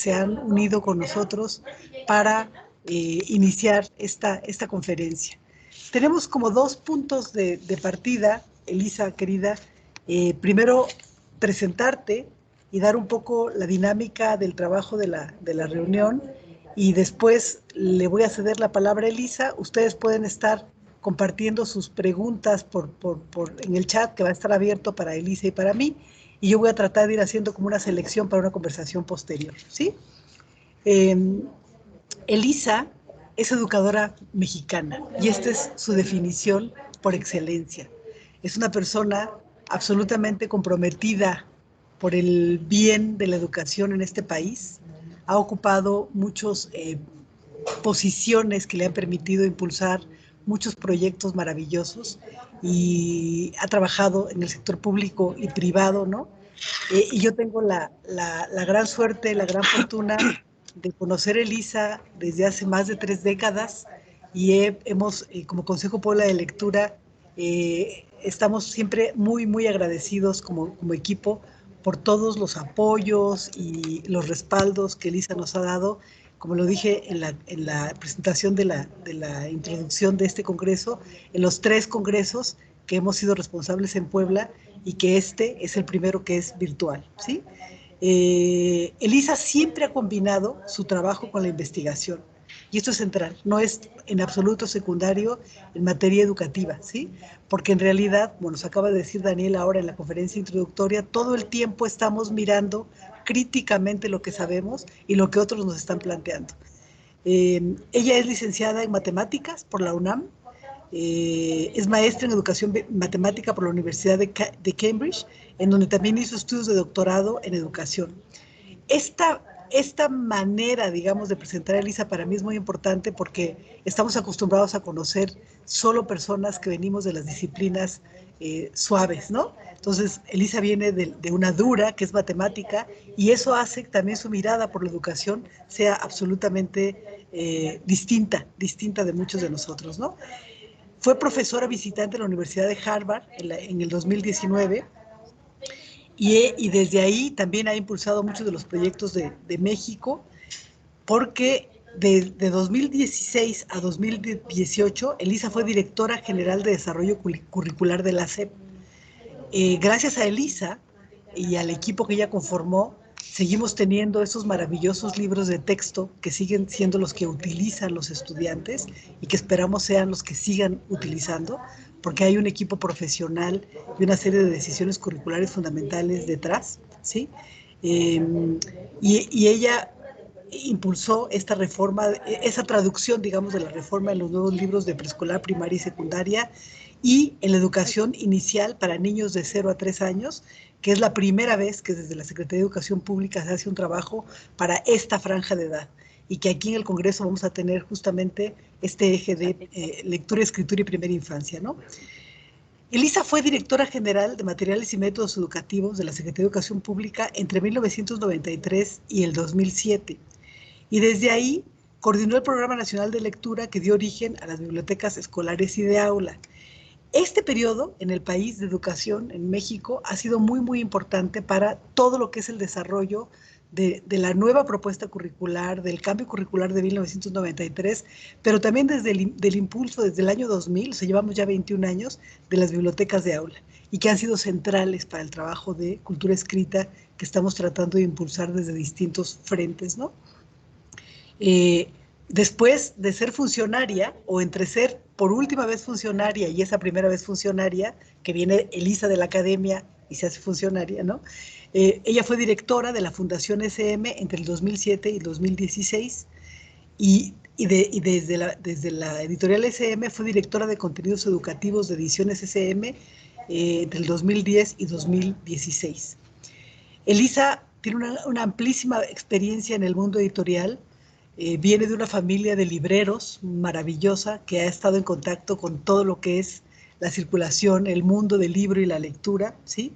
se han unido con nosotros para iniciar esta conferencia. Tenemos como dos puntos de partida, Elisa, querida. Primero, presentarte y dar un poco la dinámica del trabajo de la reunión, y después le voy a ceder la palabra a Elisa. Ustedes pueden estar compartiendo sus preguntas en el chat, que va a estar abierto para Elisa y para mí, y yo voy a tratar de ir haciendo como una selección para una conversación posterior, ¿sí? Elisa es educadora mexicana y esta es su definición por excelencia. Es una persona absolutamente comprometida por el bien de la educación en este país. Ha ocupado muchas posiciones que le han permitido impulsar muchos proyectos maravillosos y ha trabajado en el sector público y privado, ¿no? Y yo tengo la gran suerte, la gran fortuna de conocer a Elisa desde hace más de 3 décadas, y hemos, como Consejo Puebla de Lectura, estamos siempre muy, muy agradecidos como equipo por todos los apoyos y los respaldos que Elisa nos ha dado. Como lo dije en la presentación de la introducción de este congreso, en los 3 congresos que hemos sido responsables en Puebla, y que este es el primero que es virtual, ¿sí? Elisa siempre ha combinado su trabajo con la investigación, y esto es central, no es en absoluto secundario en materia educativa, ¿sí? Porque en realidad, como nos acaba de decir Daniel ahora en la conferencia introductoria, todo el tiempo estamos mirando críticamente lo que sabemos y lo que otros nos están planteando. Ella es licenciada en matemáticas por la UNAM, es maestra en educación matemática por la Universidad de Cambridge, en donde también hizo estudios de doctorado en educación. Esta manera, digamos, de presentar a Elisa para mí es muy importante, porque estamos acostumbrados a conocer solo personas que venimos de las disciplinas suaves, ¿no? Entonces, Elisa viene de una dura, que es matemática, y eso hace que también su mirada por la educación sea absolutamente distinta de muchos de nosotros, ¿no? Fue profesora visitante en la Universidad de Harvard en el 2019, y desde ahí también ha impulsado muchos de los proyectos de México, porque de 2016 a 2018, Elisa fue directora general de desarrollo curricular de la SEP. Gracias a Elisa y al equipo que ella conformó, seguimos teniendo esos maravillosos libros de texto que siguen siendo los que utilizan los estudiantes, y que esperamos sean los que sigan utilizando, porque hay un equipo profesional y una serie de decisiones curriculares fundamentales detrás, ¿sí? Y ella impulsó esta reforma, esa traducción, digamos, de la reforma en los nuevos libros de preescolar, primaria y secundaria, y en la educación inicial para niños de 0 a 3 años, que es la primera vez que desde la Secretaría de Educación Pública se hace un trabajo para esta franja de edad, y que aquí en el Congreso vamos a tener justamente este eje de lectura, escritura y primera infancia, ¿no? Elisa fue directora general de materiales y métodos educativos de la Secretaría de Educación Pública entre 1993 y el 2007. Y desde ahí coordinó el Programa Nacional de Lectura, que dio origen a las bibliotecas escolares y de aula. Este periodo en el país de educación, en México, ha sido muy, muy importante para todo lo que es el desarrollo de la nueva propuesta curricular, del cambio curricular de 1993, pero también del impulso desde el año 2000, o sea, llevamos ya 21 años, de las bibliotecas de aula, y que han sido centrales para el trabajo de cultura escrita que estamos tratando de impulsar desde distintos frentes, ¿no? Después de ser funcionaria, o entre ser por última vez funcionaria y esa primera vez funcionaria, que viene Elisa de la academia y se hace funcionaria, ¿no? Ella fue directora de la Fundación SM entre el 2007 y el 2016, y desde la editorial SM fue directora de contenidos educativos de Ediciones SM entre el 2010 y 2016. Elisa tiene una amplísima experiencia en el mundo editorial. Viene de una familia de libreros maravillosa, que ha estado en contacto con todo lo que es la circulación, el mundo del libro y la lectura, ¿sí?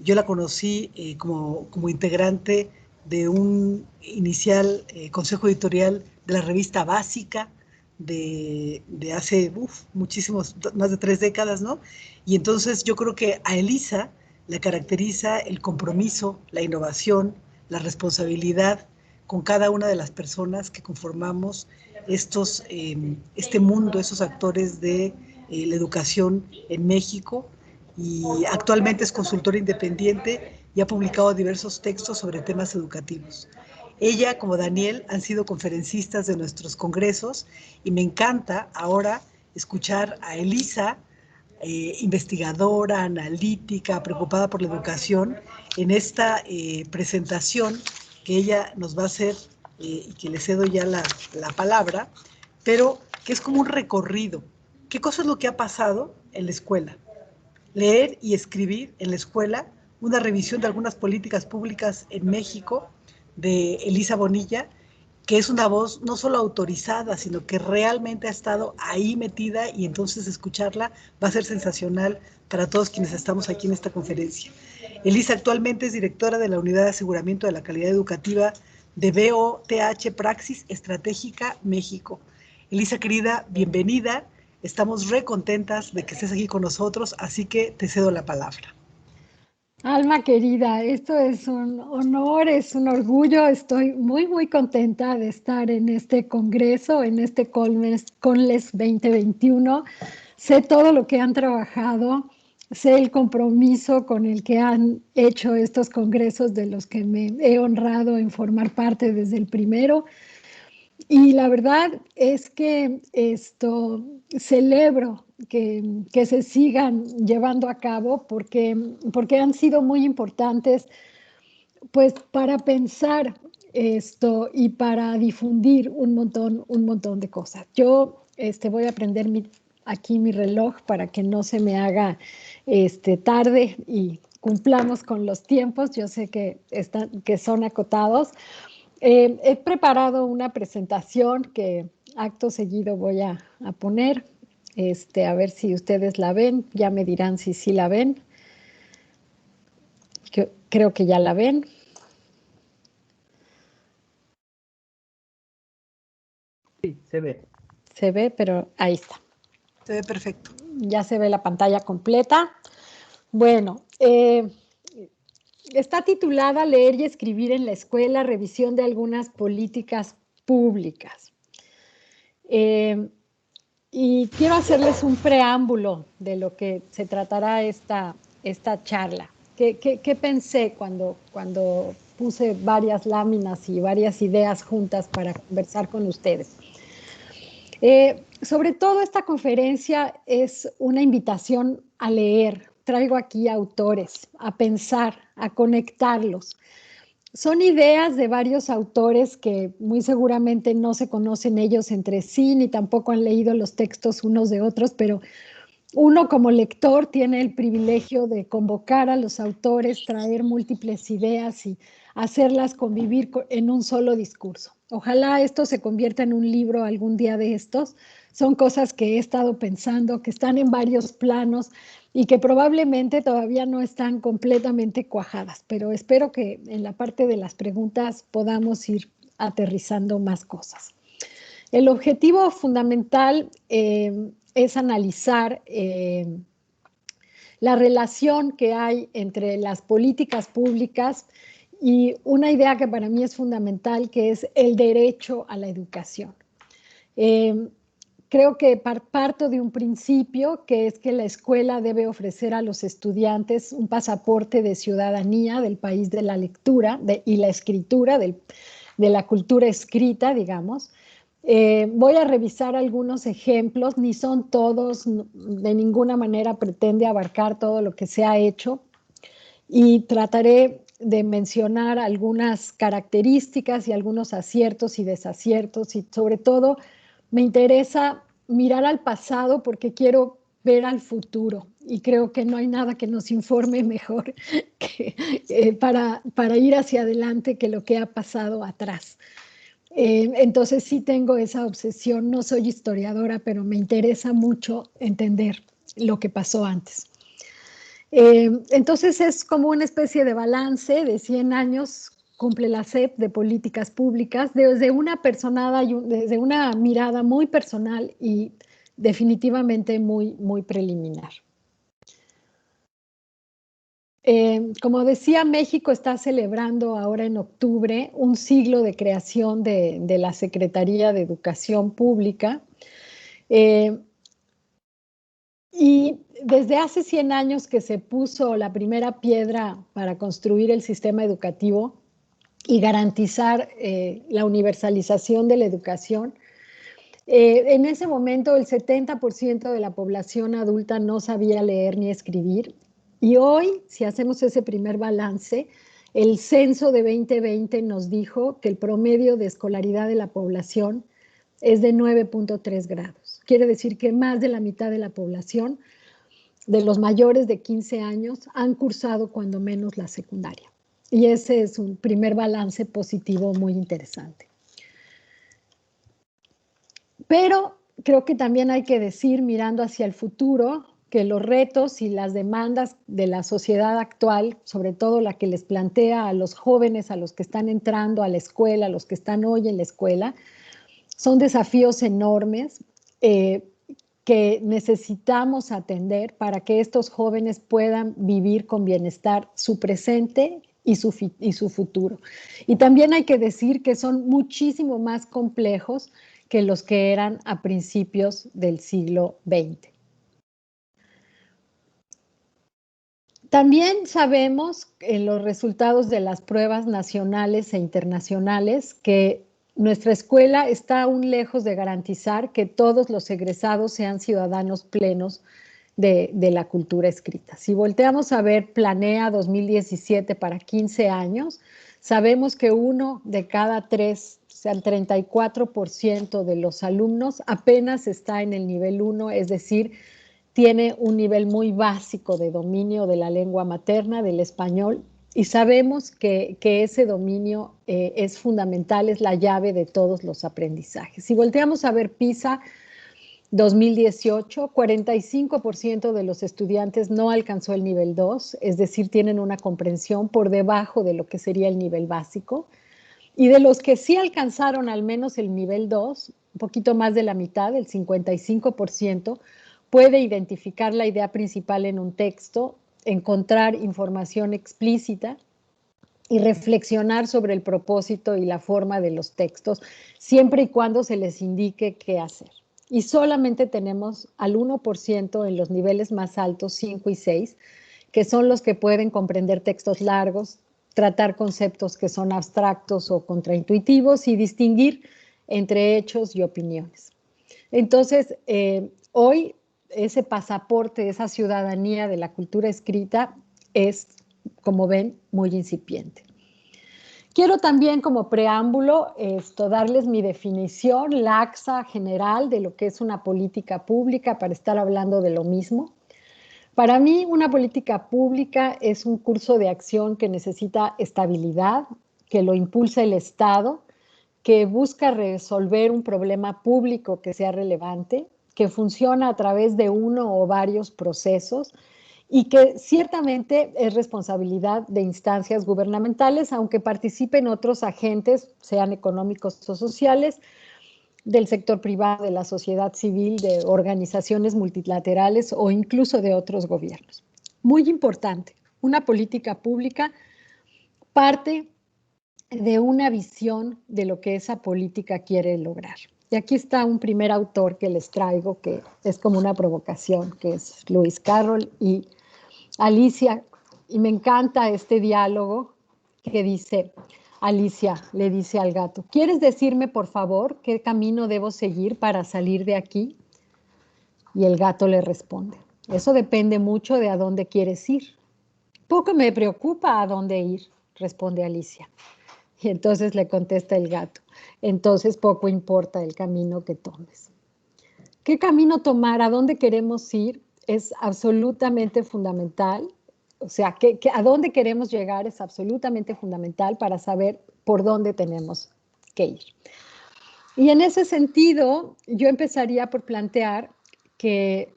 Yo la conocí como integrante de un inicial consejo editorial de la revista Básica de hace muchísimos, más de 3 décadas, ¿no? Y entonces yo creo que a Elisa la caracteriza el compromiso, la innovación, la responsabilidad con cada una de las personas que conformamos este mundo, esos actores de la educación en México, y actualmente es consultora independiente y ha publicado diversos textos sobre temas educativos. Ella, como Daniel, han sido conferencistas de nuestros congresos y me encanta ahora escuchar a Elisa, investigadora, analítica, preocupada por la educación, en esta presentación que ella nos va a hacer y que le cedo ya la palabra, pero que es como un recorrido. ¿Qué cosa es lo que ha pasado en la escuela? Leer y escribir en la escuela, una revisión de algunas políticas públicas en México de Elisa Bonilla, que es una voz no solo autorizada, sino que realmente ha estado ahí metida, y entonces escucharla va a ser sensacional para todos quienes estamos aquí en esta conferencia. Elisa actualmente es directora de la Unidad de Aseguramiento de la Calidad Educativa de BOTH Praxis Estratégica México. Elisa, querida, bienvenida. Estamos re contentas de que estés aquí con nosotros, así que te cedo la palabra. Alma querida, esto es un honor, es un orgullo. Estoy muy, muy contenta de estar en este congreso, en este Conles 2021. Sé todo lo que han trabajado, sé el compromiso con el que han hecho estos congresos, de los que me he honrado en formar parte desde el primero. Y la verdad es que celebro que se sigan llevando a cabo, porque han sido muy importantes, pues, para pensar y para difundir un montón de cosas. Yo voy a prender aquí mi reloj para que no se me haga tarde y cumplamos con los tiempos. Yo sé que son acotados. He preparado una presentación que acto seguido voy a poner, a ver si ustedes la ven. Ya me dirán si sí la ven. Creo que ya la ven. Sí, se ve. Se ve, pero ahí está. Se ve perfecto. Ya se ve la pantalla completa. Bueno, está titulada Leer y escribir en la escuela, revisión de algunas políticas públicas. Y quiero hacerles un preámbulo de lo que se tratará esta charla. ¿Qué pensé cuando puse varias láminas y varias ideas juntas para conversar con ustedes? Sobre todo, esta conferencia es una invitación a leer. Traigo aquí autores, a pensar, a conectarlos. Son ideas de varios autores que muy seguramente no se conocen ellos entre sí, ni tampoco han leído los textos unos de otros, pero uno como lector tiene el privilegio de convocar a los autores, traer múltiples ideas y hacerlas convivir en un solo discurso. Ojalá esto se convierta en un libro algún día de estos. Son cosas que he estado pensando, que están en varios planos y que probablemente todavía no están completamente cuajadas, pero espero que en la parte de las preguntas podamos ir aterrizando más cosas. El objetivo fundamental es analizar la relación que hay entre las políticas públicas y una idea que para mí es fundamental, que es el derecho a la educación. Creo que parto de un principio, que es que la escuela debe ofrecer a los estudiantes un pasaporte de ciudadanía del país de la lectura y la escritura, de la cultura escrita, digamos. Voy a revisar algunos ejemplos, ni son todos, de ninguna manera pretende abarcar todo lo que se ha hecho, y trataré de mencionar algunas características y algunos aciertos y desaciertos, y sobre todo me interesa mirar al pasado porque quiero ver al futuro, y creo que no hay nada que nos informe mejor para ir hacia adelante que lo que ha pasado atrás. Entonces sí tengo esa obsesión. No soy historiadora, pero me interesa mucho entender lo que pasó antes. Entonces es como una especie de balance de 100 años, cumple la SEP, de políticas públicas, desde desde una mirada muy personal y definitivamente muy, muy preliminar. Como decía, México está celebrando ahora en octubre un siglo de creación de la Secretaría de Educación Pública. Y desde hace 100 años que se puso la primera piedra para construir el sistema educativo y garantizar la universalización de la educación, en ese momento el 70% de la población adulta no sabía leer ni escribir. Y hoy, si hacemos ese primer balance, el censo de 2020 nos dijo que el promedio de escolaridad de la población es de 9.3 grados. Quiere decir que más de la mitad de la población, de los mayores de 15 años, han cursado cuando menos la secundaria. Y ese es un primer balance positivo muy interesante. Pero creo que también hay que decir, mirando hacia el futuro, que los retos y las demandas de la sociedad actual, sobre todo la que les plantea a los jóvenes, a los que están entrando a la escuela, a los que están hoy en la escuela, son desafíos enormes que necesitamos atender para que estos jóvenes puedan vivir con bienestar su presente y su futuro. Y también hay que decir que son muchísimo más complejos que los que eran a principios del siglo XX. También sabemos en los resultados de las pruebas nacionales e internacionales que nuestra escuela está aún lejos de garantizar que todos los egresados sean ciudadanos plenos de la cultura escrita. Si volteamos a ver Planea 2017 para 15 años, sabemos que 1 de cada 3, o sea, el 34% de los alumnos apenas está en el nivel 1, es decir, tiene un nivel muy básico de dominio de la lengua materna, del español, y sabemos que ese dominio es fundamental, es la llave de todos los aprendizajes. Si volteamos a ver PISA 2018, 45% de los estudiantes no alcanzó el nivel 2, es decir, tienen una comprensión por debajo de lo que sería el nivel básico, y de los que sí alcanzaron al menos el nivel 2, un poquito más de la mitad, el 55%, puede identificar la idea principal en un texto, encontrar información explícita y reflexionar sobre el propósito y la forma de los textos, siempre y cuando se les indique qué hacer. Y solamente tenemos al 1% en los niveles más altos, 5 y 6, que son los que pueden comprender textos largos, tratar conceptos que son abstractos o contraintuitivos y distinguir entre hechos y opiniones. Entonces, hoy ese pasaporte, esa ciudadanía de la cultura escrita es, como ven, muy incipiente. Quiero también como preámbulo darles mi definición laxa general de lo que es una política pública para estar hablando de lo mismo. Para mí, una política pública es un curso de acción que necesita estabilidad, que lo impulsa el Estado, que busca resolver un problema público que sea relevante, que funciona a través de uno o varios procesos y que ciertamente es responsabilidad de instancias gubernamentales, aunque participen otros agentes, sean económicos o sociales, del sector privado, de la sociedad civil, de organizaciones multilaterales o incluso de otros gobiernos. Muy importante, una política pública parte de una visión de lo que esa política quiere lograr. Y aquí está un primer autor que les traigo, que es como una provocación, que es Lewis Carroll y Alicia, y me encanta este diálogo que dice, Alicia le dice al gato, ¿quieres decirme por favor qué camino debo seguir para salir de aquí? Y el gato le responde, eso depende mucho de a dónde quieres ir. Poco me preocupa a dónde ir, responde Alicia. Y entonces le contesta el gato, entonces poco importa el camino que tomes. ¿Qué camino tomar? ¿A dónde queremos ir? Es absolutamente fundamental. O sea, a dónde queremos llegar es absolutamente fundamental para saber por dónde tenemos que ir. Y en ese sentido, yo empezaría por plantear que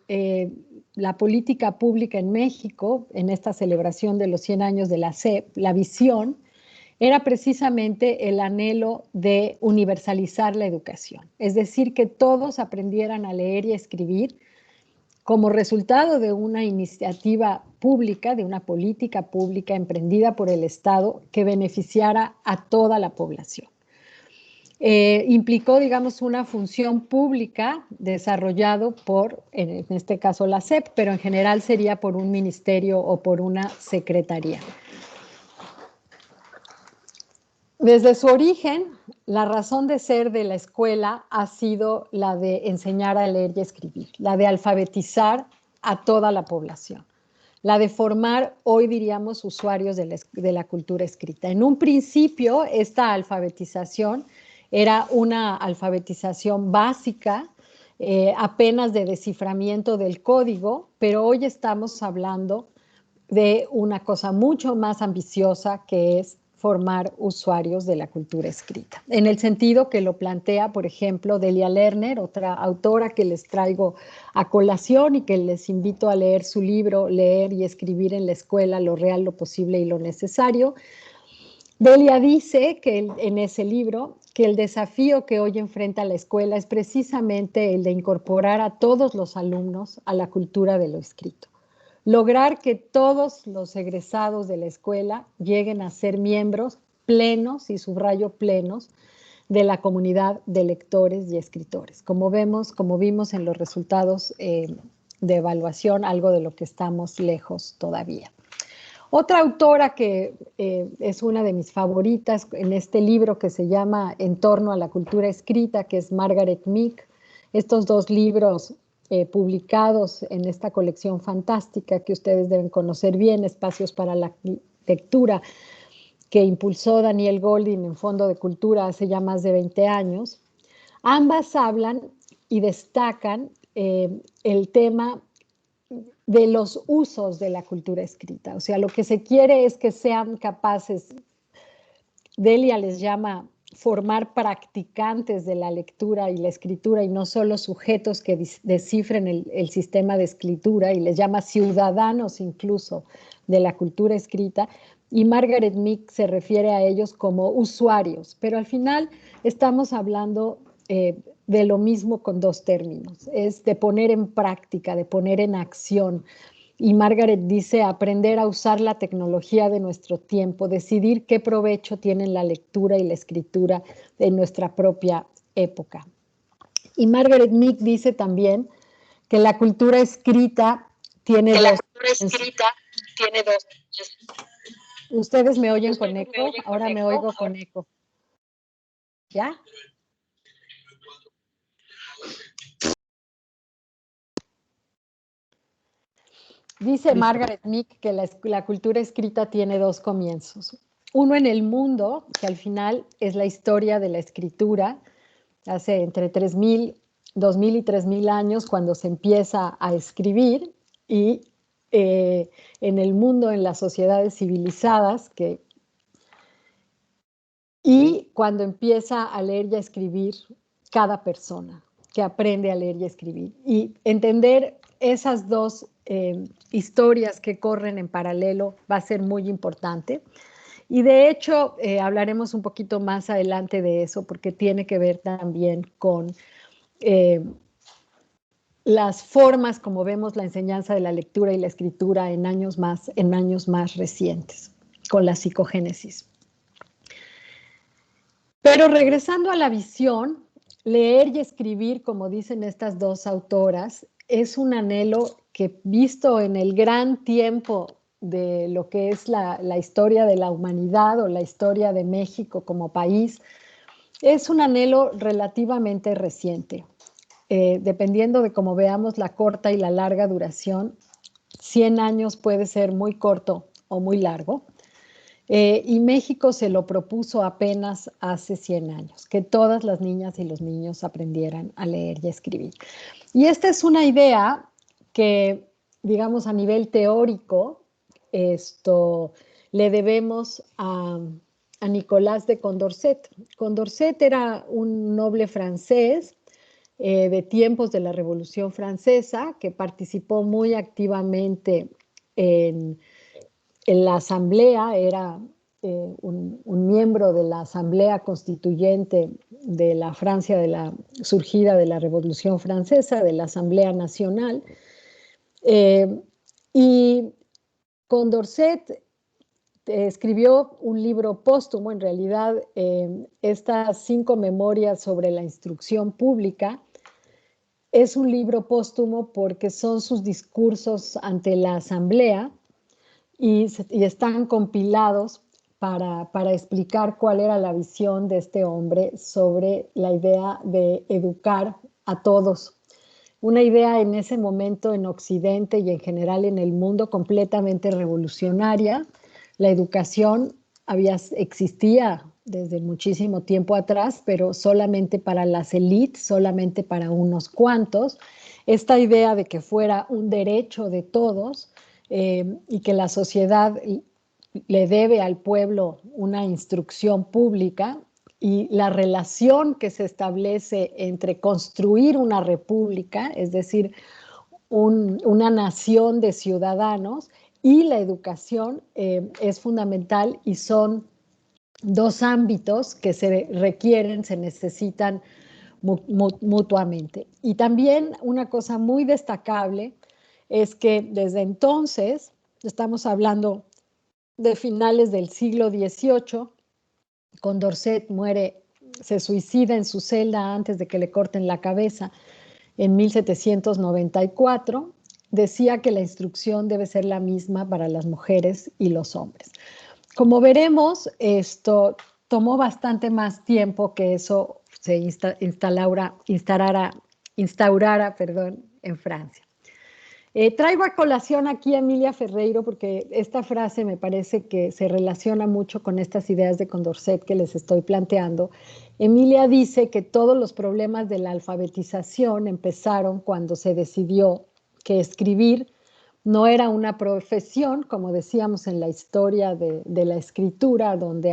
la política pública en México, en esta celebración de los 100 años de la SEP, la visión, era precisamente el anhelo de universalizar la educación, es decir, que todos aprendieran a leer y a escribir como resultado de una iniciativa pública, de una política pública emprendida por el Estado que beneficiara a toda la población. Implicó, digamos, una función pública desarrollado por, en este caso, la SEP, pero en general sería por un ministerio o por una secretaría. Desde su origen, la razón de ser de la escuela ha sido la de enseñar a leer y escribir, la de alfabetizar a toda la población, la de formar, hoy diríamos, usuarios de la cultura escrita. En un principio, esta alfabetización era una alfabetización básica, apenas de desciframiento del código, pero hoy estamos hablando de una cosa mucho más ambiciosa, que es formar usuarios de la cultura escrita. En el sentido que lo plantea, por ejemplo, Delia Lerner, otra autora que les traigo a colación y que les invito a leer su libro, Leer y escribir en la escuela, lo real, lo posible y lo necesario. Delia dice que en ese libro que el desafío que hoy enfrenta la escuela es precisamente el de incorporar a todos los alumnos a la cultura de lo escrito. Lograr que todos los egresados de la escuela lleguen a ser miembros plenos, y subrayo plenos, de la comunidad de lectores y escritores. Como vimos en los resultados de evaluación, algo de lo que estamos lejos todavía. Otra autora que es una de mis favoritas en este libro que se llama En torno a la cultura escrita, que es Margaret Meek. Estos dos libros publicados en esta colección fantástica que ustedes deben conocer bien, Espacios para la Lectura, que impulsó Daniel Goldin en Fondo de Cultura hace ya más de 20 años. Ambas hablan y destacan el tema de los usos de la cultura escrita. O sea, lo que se quiere es que sean capaces, Delia les llama formar practicantes de la lectura y la escritura, y no solo sujetos que descifren el sistema de escritura, y les llama ciudadanos incluso de la cultura escrita, y Margaret Meek se refiere a ellos como usuarios, pero al final estamos hablando de lo mismo con dos términos, es de poner en práctica, de poner en acción. Y Margaret dice, aprender a usar la tecnología de nuestro tiempo, decidir qué provecho tienen la lectura y la escritura en nuestra propia época. Y Margaret Meek dice también que la cultura escrita tiene dos. ¿Ustedes me oyen con eco? Ahora me oigo con eco. ¿Ya? Dice Margaret Meek que la cultura escrita tiene dos comienzos. Uno en el mundo, que al final es la historia de la escritura, hace entre 2000 y 3000 años cuando se empieza a escribir, y en el mundo, en las sociedades civilizadas, y cuando empieza a leer y a escribir cada persona, que aprende a leer y a escribir. Y entender esas dos historias que corren en paralelo va a ser muy importante. Y de hecho, hablaremos un poquito más adelante de eso, porque tiene que ver también con las formas como vemos la enseñanza de la lectura y la escritura en años más recientes, con la psicogénesis. Pero regresando a la visión, leer y escribir, como dicen estas dos autoras, es un anhelo que, visto en el gran tiempo de lo que es la historia de la humanidad o la historia de México como país, es un anhelo relativamente reciente. Dependiendo de cómo veamos la corta y la larga duración, 100 años puede ser muy corto o muy largo. Y México se lo propuso apenas hace 100 años, que todas las niñas y los niños aprendieran a leer y a escribir. Y esta es una idea que, digamos, a nivel teórico, le debemos a Nicolás de Condorcet. Condorcet era un noble francés de tiempos de la Revolución Francesa, que participó muy activamente en la asamblea, era un miembro de la asamblea constituyente de la Francia surgida de la Revolución Francesa, de la Asamblea Nacional, Y Condorcet escribió un libro póstumo, en realidad, estas 5 memorias sobre la instrucción pública. Es un libro póstumo porque son sus discursos ante la asamblea y están compilados para explicar cuál era la visión de este hombre sobre la idea de educar a todos. Una idea en ese momento en Occidente y en general en el mundo completamente revolucionaria. La educación existía desde muchísimo tiempo atrás, pero solamente para las élites, solamente para unos cuantos. Esta idea de que fuera un derecho de todos y que la sociedad le debe al pueblo una instrucción pública, y la relación que se establece entre construir una república, es decir, una nación de ciudadanos, y la educación es fundamental, y son 2 ámbitos que se requieren, se necesitan mutuamente. Y también una cosa muy destacable es que desde entonces, estamos hablando de finales del siglo XVIII, Condorcet se suicida en su celda antes de que le corten la cabeza en 1794, decía que la instrucción debe ser la misma para las mujeres y los hombres. Como veremos, esto tomó bastante más tiempo que eso se instaurara en Francia. Traigo a colación aquí a Emilia Ferreiro porque esta frase me parece que se relaciona mucho con estas ideas de Condorcet que les estoy planteando. Emilia dice que todos los problemas de la alfabetización empezaron cuando se decidió que escribir no era una profesión, como decíamos en la historia de la escritura, donde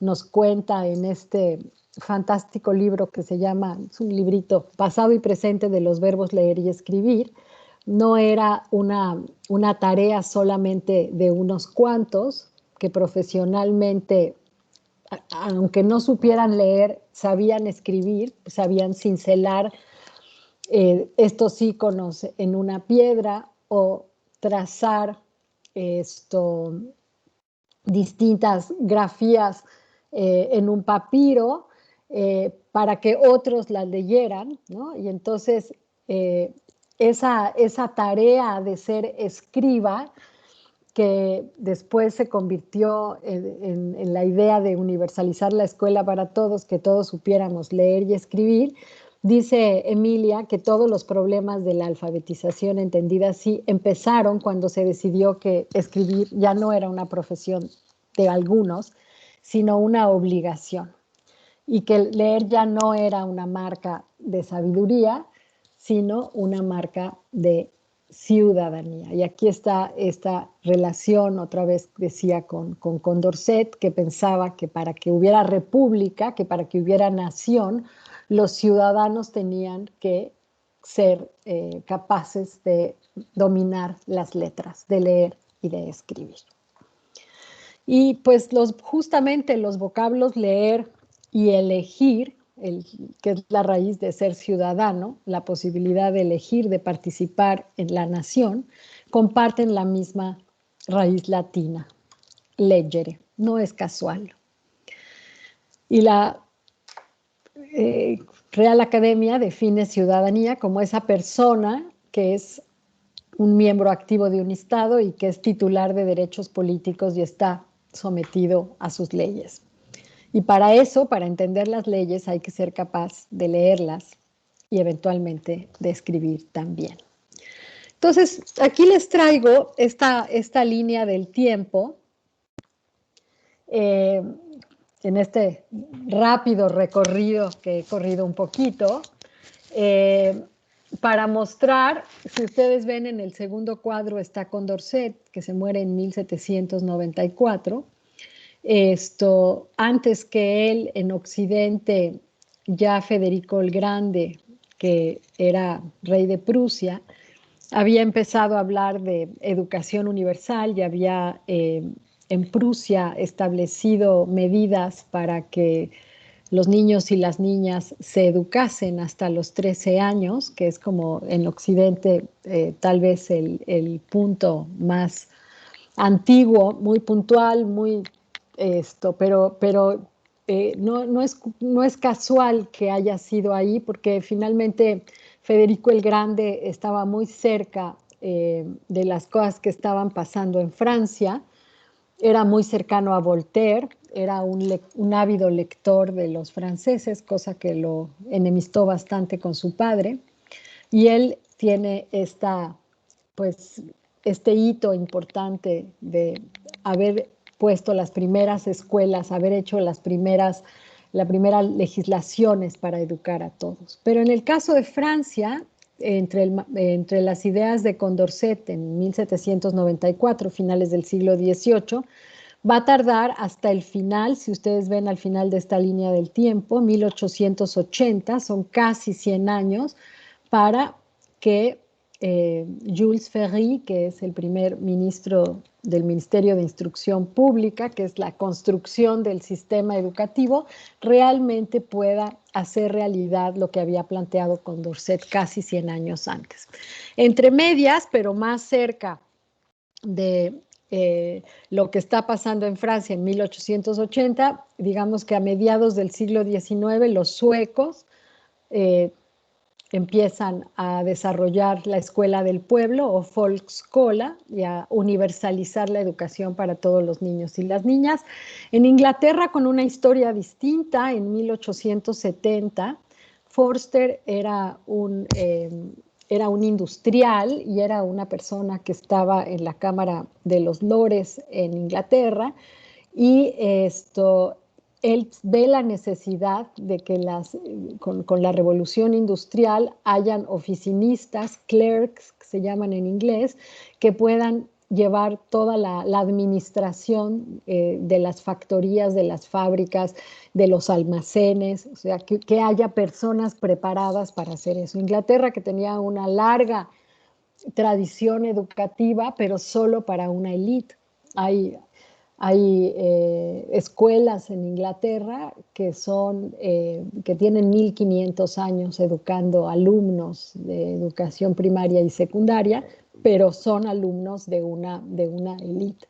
nos cuenta en este fantástico libro que se llama, es un librito, Pasado y Presente de los verbos leer y escribir. No era una tarea solamente de unos cuantos que profesionalmente, aunque no supieran leer, sabían escribir, sabían cincelar estos iconos en una piedra o trazar distintas grafías en un papiro para que otros las leyeran, ¿no? Y entonces esa tarea de ser escriba, que después se convirtió en la idea de universalizar la escuela para todos, que todos supiéramos leer y escribir. Dice Emilia que todos los problemas de la alfabetización, entendida así, empezaron cuando se decidió que escribir ya no era una profesión de algunos, sino una obligación, y que leer ya no era una marca de sabiduría, sino una marca de ciudadanía. Y aquí está esta relación, otra vez decía con Condorcet, que pensaba que para que hubiera república, que para que hubiera nación, los ciudadanos tenían que ser capaces de dominar las letras, de leer y de escribir. Y pues justamente los vocablos leer y elegir, que es la raíz de ser ciudadano, la posibilidad de elegir, de participar en la nación, comparten la misma raíz latina, legere, no es casual. Y la Real Academia define ciudadanía como esa persona que es un miembro activo de un Estado y que es titular de derechos políticos y está sometido a sus leyes. Y para eso, para entender las leyes, hay que ser capaz de leerlas y eventualmente de escribir también. Entonces, aquí les traigo esta línea del tiempo en este rápido recorrido que he corrido un poquito, para mostrar, si ustedes ven en el segundo cuadro está Condorcet, que se muere en 1794. Antes que él, en Occidente, ya Federico el Grande, que era rey de Prusia, había empezado a hablar de educación universal y había en Prusia establecido medidas para que los niños y las niñas se educasen hasta los 13 años, que es como en Occidente tal vez el punto más antiguo, muy puntual, muy pero no es casual que haya sido ahí, porque finalmente Federico el Grande estaba muy cerca de las cosas que estaban pasando en Francia, era muy cercano a Voltaire, era un ávido lector de los franceses, cosa que lo enemistó bastante con su padre, y él tiene pues, este hito importante de haber puesto las primeras escuelas, haber hecho las primeras legislaciones para educar a todos. Pero en el caso de Francia, entre las ideas de Condorcet en 1794, finales del siglo XVIII, va a tardar hasta el final, si ustedes ven al final de esta línea del tiempo, 1880, son casi 100 años, para que Jules Ferry, que es el primer ministro del Ministerio de Instrucción Pública, que es la construcción del sistema educativo, realmente pueda hacer realidad lo que había planteado Condorcet casi 100 años antes. Entre medias, pero más cerca de lo que está pasando en Francia en 1880, digamos que a mediados del siglo XIX, los suecos empiezan a desarrollar la escuela del pueblo o Volksskola y a universalizar la educación para todos los niños y las niñas. En Inglaterra, con una historia distinta, en 1870, Forster era un industrial y era una persona que estaba en la Cámara de los Lores en Inglaterra, y él ve la necesidad de que con la revolución industrial hayan oficinistas, clerks, que se llaman en inglés, que puedan llevar toda la administración de las factorías, de las fábricas, de los almacenes, o sea, que haya personas preparadas para hacer eso. Inglaterra, que tenía una larga tradición educativa, pero solo para una élite. Hay escuelas en Inglaterra que tienen 1500 años educando alumnos de educación primaria y secundaria, pero son alumnos de una élite.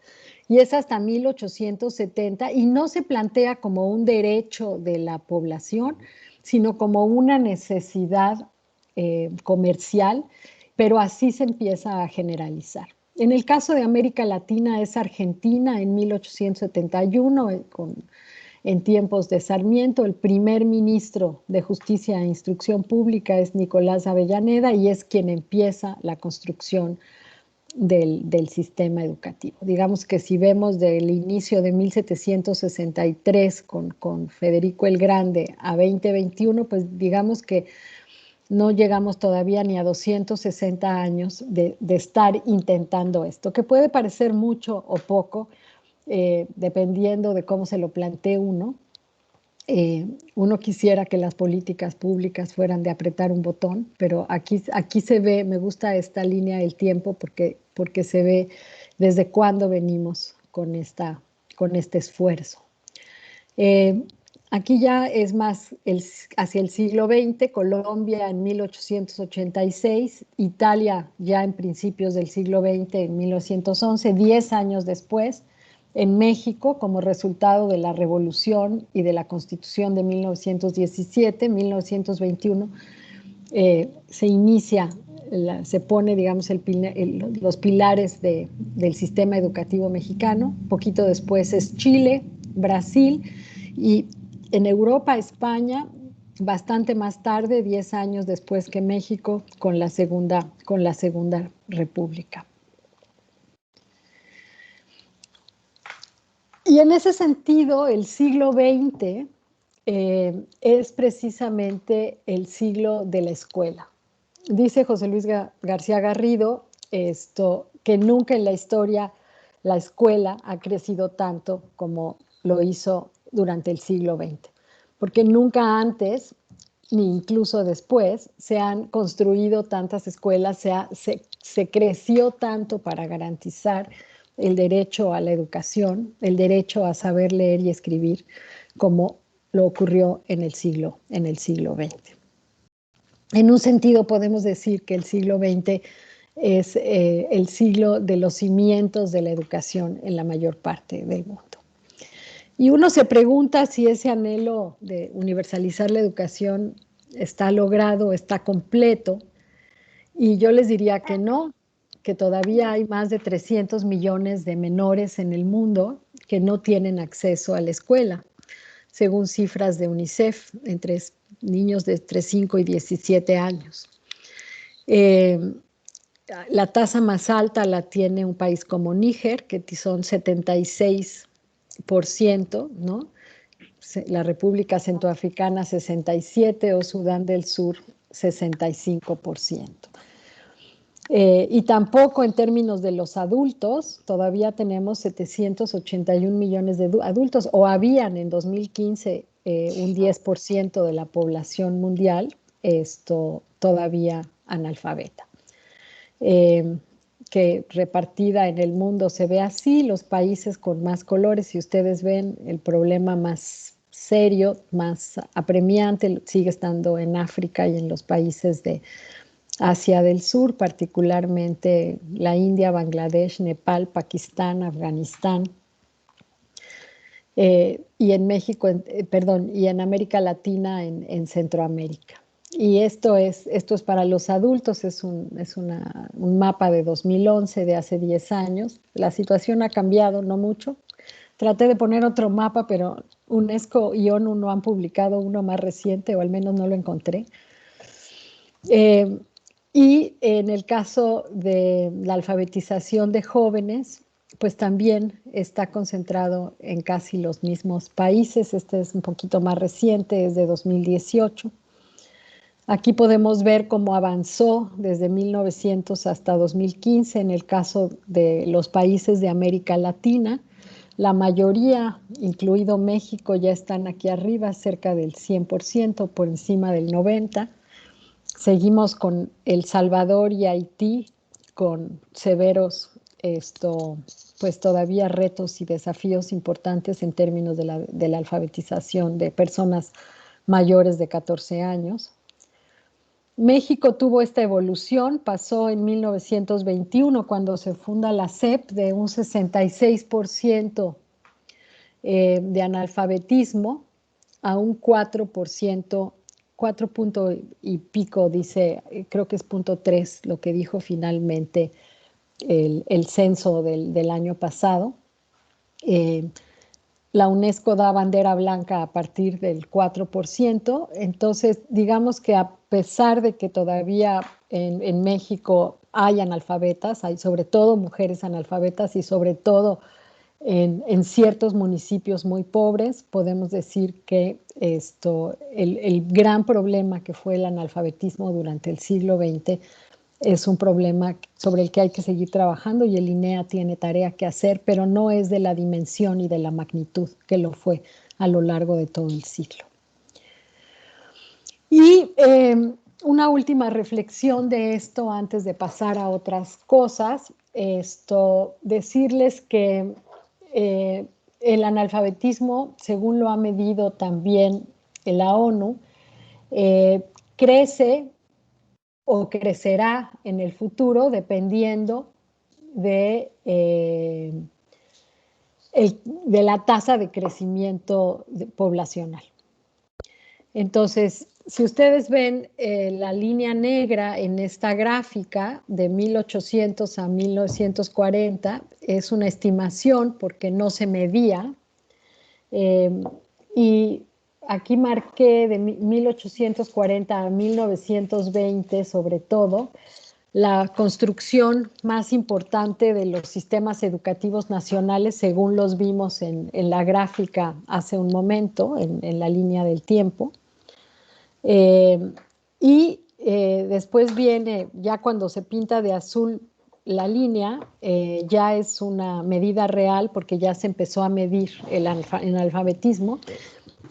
Y es hasta 1870 y no se plantea como un derecho de la población, sino como una necesidad comercial, pero así se empieza a generalizar. En el caso de América Latina es Argentina en 1871, en tiempos de Sarmiento. El primer ministro de Justicia e Instrucción Pública es Nicolás Avellaneda y es quien empieza la construcción del sistema educativo. Digamos que si vemos del inicio de 1763 con Federico el Grande a 2021, pues digamos que no llegamos todavía ni a 260 años de estar intentando esto, que puede parecer mucho o poco, dependiendo de cómo se lo plantee uno. Uno quisiera que las políticas públicas fueran de apretar un botón, pero aquí se ve, me gusta esta línea del tiempo porque se ve desde cuándo venimos con este esfuerzo. Aquí ya es más hacia el siglo XX, Colombia en 1886, Italia ya en principios del siglo XX en 1911, 10 años después, en México como resultado de la Revolución y de la Constitución de 1917, 1921, se inicia, se pone, digamos, los pilares del sistema educativo mexicano. Poquito después es Chile, Brasil, y en Europa, España, bastante más tarde, 10 años después que México, con la Segunda República. Y en ese sentido, el siglo XX es precisamente el siglo de la escuela. Dice José Luis García Garrido que nunca en la historia la escuela ha crecido tanto como lo hizo durante el siglo XX, porque nunca antes, ni incluso después, se han construido tantas escuelas, se creció tanto para garantizar el derecho a la educación, el derecho a saber leer y escribir, como lo ocurrió en el siglo XX. En un sentido podemos decir que el siglo XX es el siglo de los cimientos de la educación en la mayor parte del mundo. Y uno se pregunta si ese anhelo de universalizar la educación está logrado, está completo, y yo les diría que no, que todavía hay más de 300 millones de menores en el mundo que no tienen acceso a la escuela, según cifras de UNICEF, entre niños de entre 5 y 17 años. La tasa más alta la tiene un país como Níger, que son 76%, ¿no? La República Centroafricana 67% o Sudán del Sur 65%. Y tampoco en términos de los adultos, todavía tenemos 781 millones de adultos, o habían en 2015 un 10% de la población mundial todavía analfabeta. Que repartida en el mundo se ve así, los países con más colores, si ustedes ven, el problema más serio, más apremiante, sigue estando en África y en los países de Asia del Sur, particularmente la India, Bangladesh, Nepal, Pakistán, Afganistán, y en México, y en América Latina, en Centroamérica. Y esto es para los adultos, es un mapa de 2011, de hace 10 años. La situación ha cambiado, no mucho. Traté de poner otro mapa, pero UNESCO y ONU no han publicado uno más reciente, o al menos no lo encontré. Y en el caso de la alfabetización de jóvenes, pues también está concentrado en casi los mismos países. Este es un poquito más reciente, es de 2018. Aquí podemos ver cómo avanzó desde 1900 hasta 2015 en el caso de los países de América Latina. La mayoría, incluido México, ya están aquí arriba, cerca del 100%, por encima del 90%. Seguimos con El Salvador y Haití, con severos, pues todavía retos y desafíos importantes en términos de la alfabetización de personas mayores de 14 años. México tuvo esta evolución, pasó en 1921, cuando se funda la SEP, de un 66% de analfabetismo a un 4%, 4 punto y pico, dice, creo que es 0.3 lo que dijo finalmente el censo del año pasado. La UNESCO da bandera blanca a partir del 4%, entonces digamos que a pesar de que todavía en México hay analfabetas, hay sobre todo mujeres analfabetas y sobre todo en ciertos municipios muy pobres, podemos decir que el gran problema que fue el analfabetismo durante el siglo XX es un problema sobre el que hay que seguir trabajando, y el INEA tiene tarea que hacer, pero no es de la dimensión y de la magnitud que lo fue a lo largo de todo el siglo. Y una última reflexión de esto antes de pasar a otras cosas, decirles que el analfabetismo, según lo ha medido también la ONU, crece o crecerá en el futuro dependiendo de la tasa de crecimiento poblacional. Entonces, si ustedes ven la línea negra en esta gráfica de 1800 a 1940, es una estimación porque no se medía, y aquí marqué de 1840 a 1920, sobre todo, la construcción más importante de los sistemas educativos nacionales, según los vimos en la gráfica hace un momento, en la línea del tiempo. Después viene, ya cuando se pinta de azul la línea, ya es una medida real porque ya se empezó a medir el analfabetismo.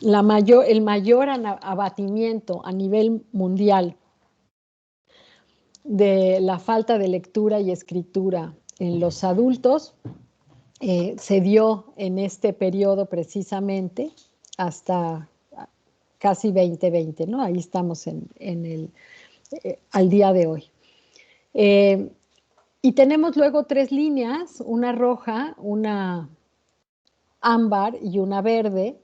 El mayor abatimiento a nivel mundial de la falta de lectura y escritura en los adultos se dio en este periodo precisamente hasta casi 2020, ¿no? Ahí estamos al día de hoy. Y tenemos luego 3 líneas, una roja, una ámbar y una verde,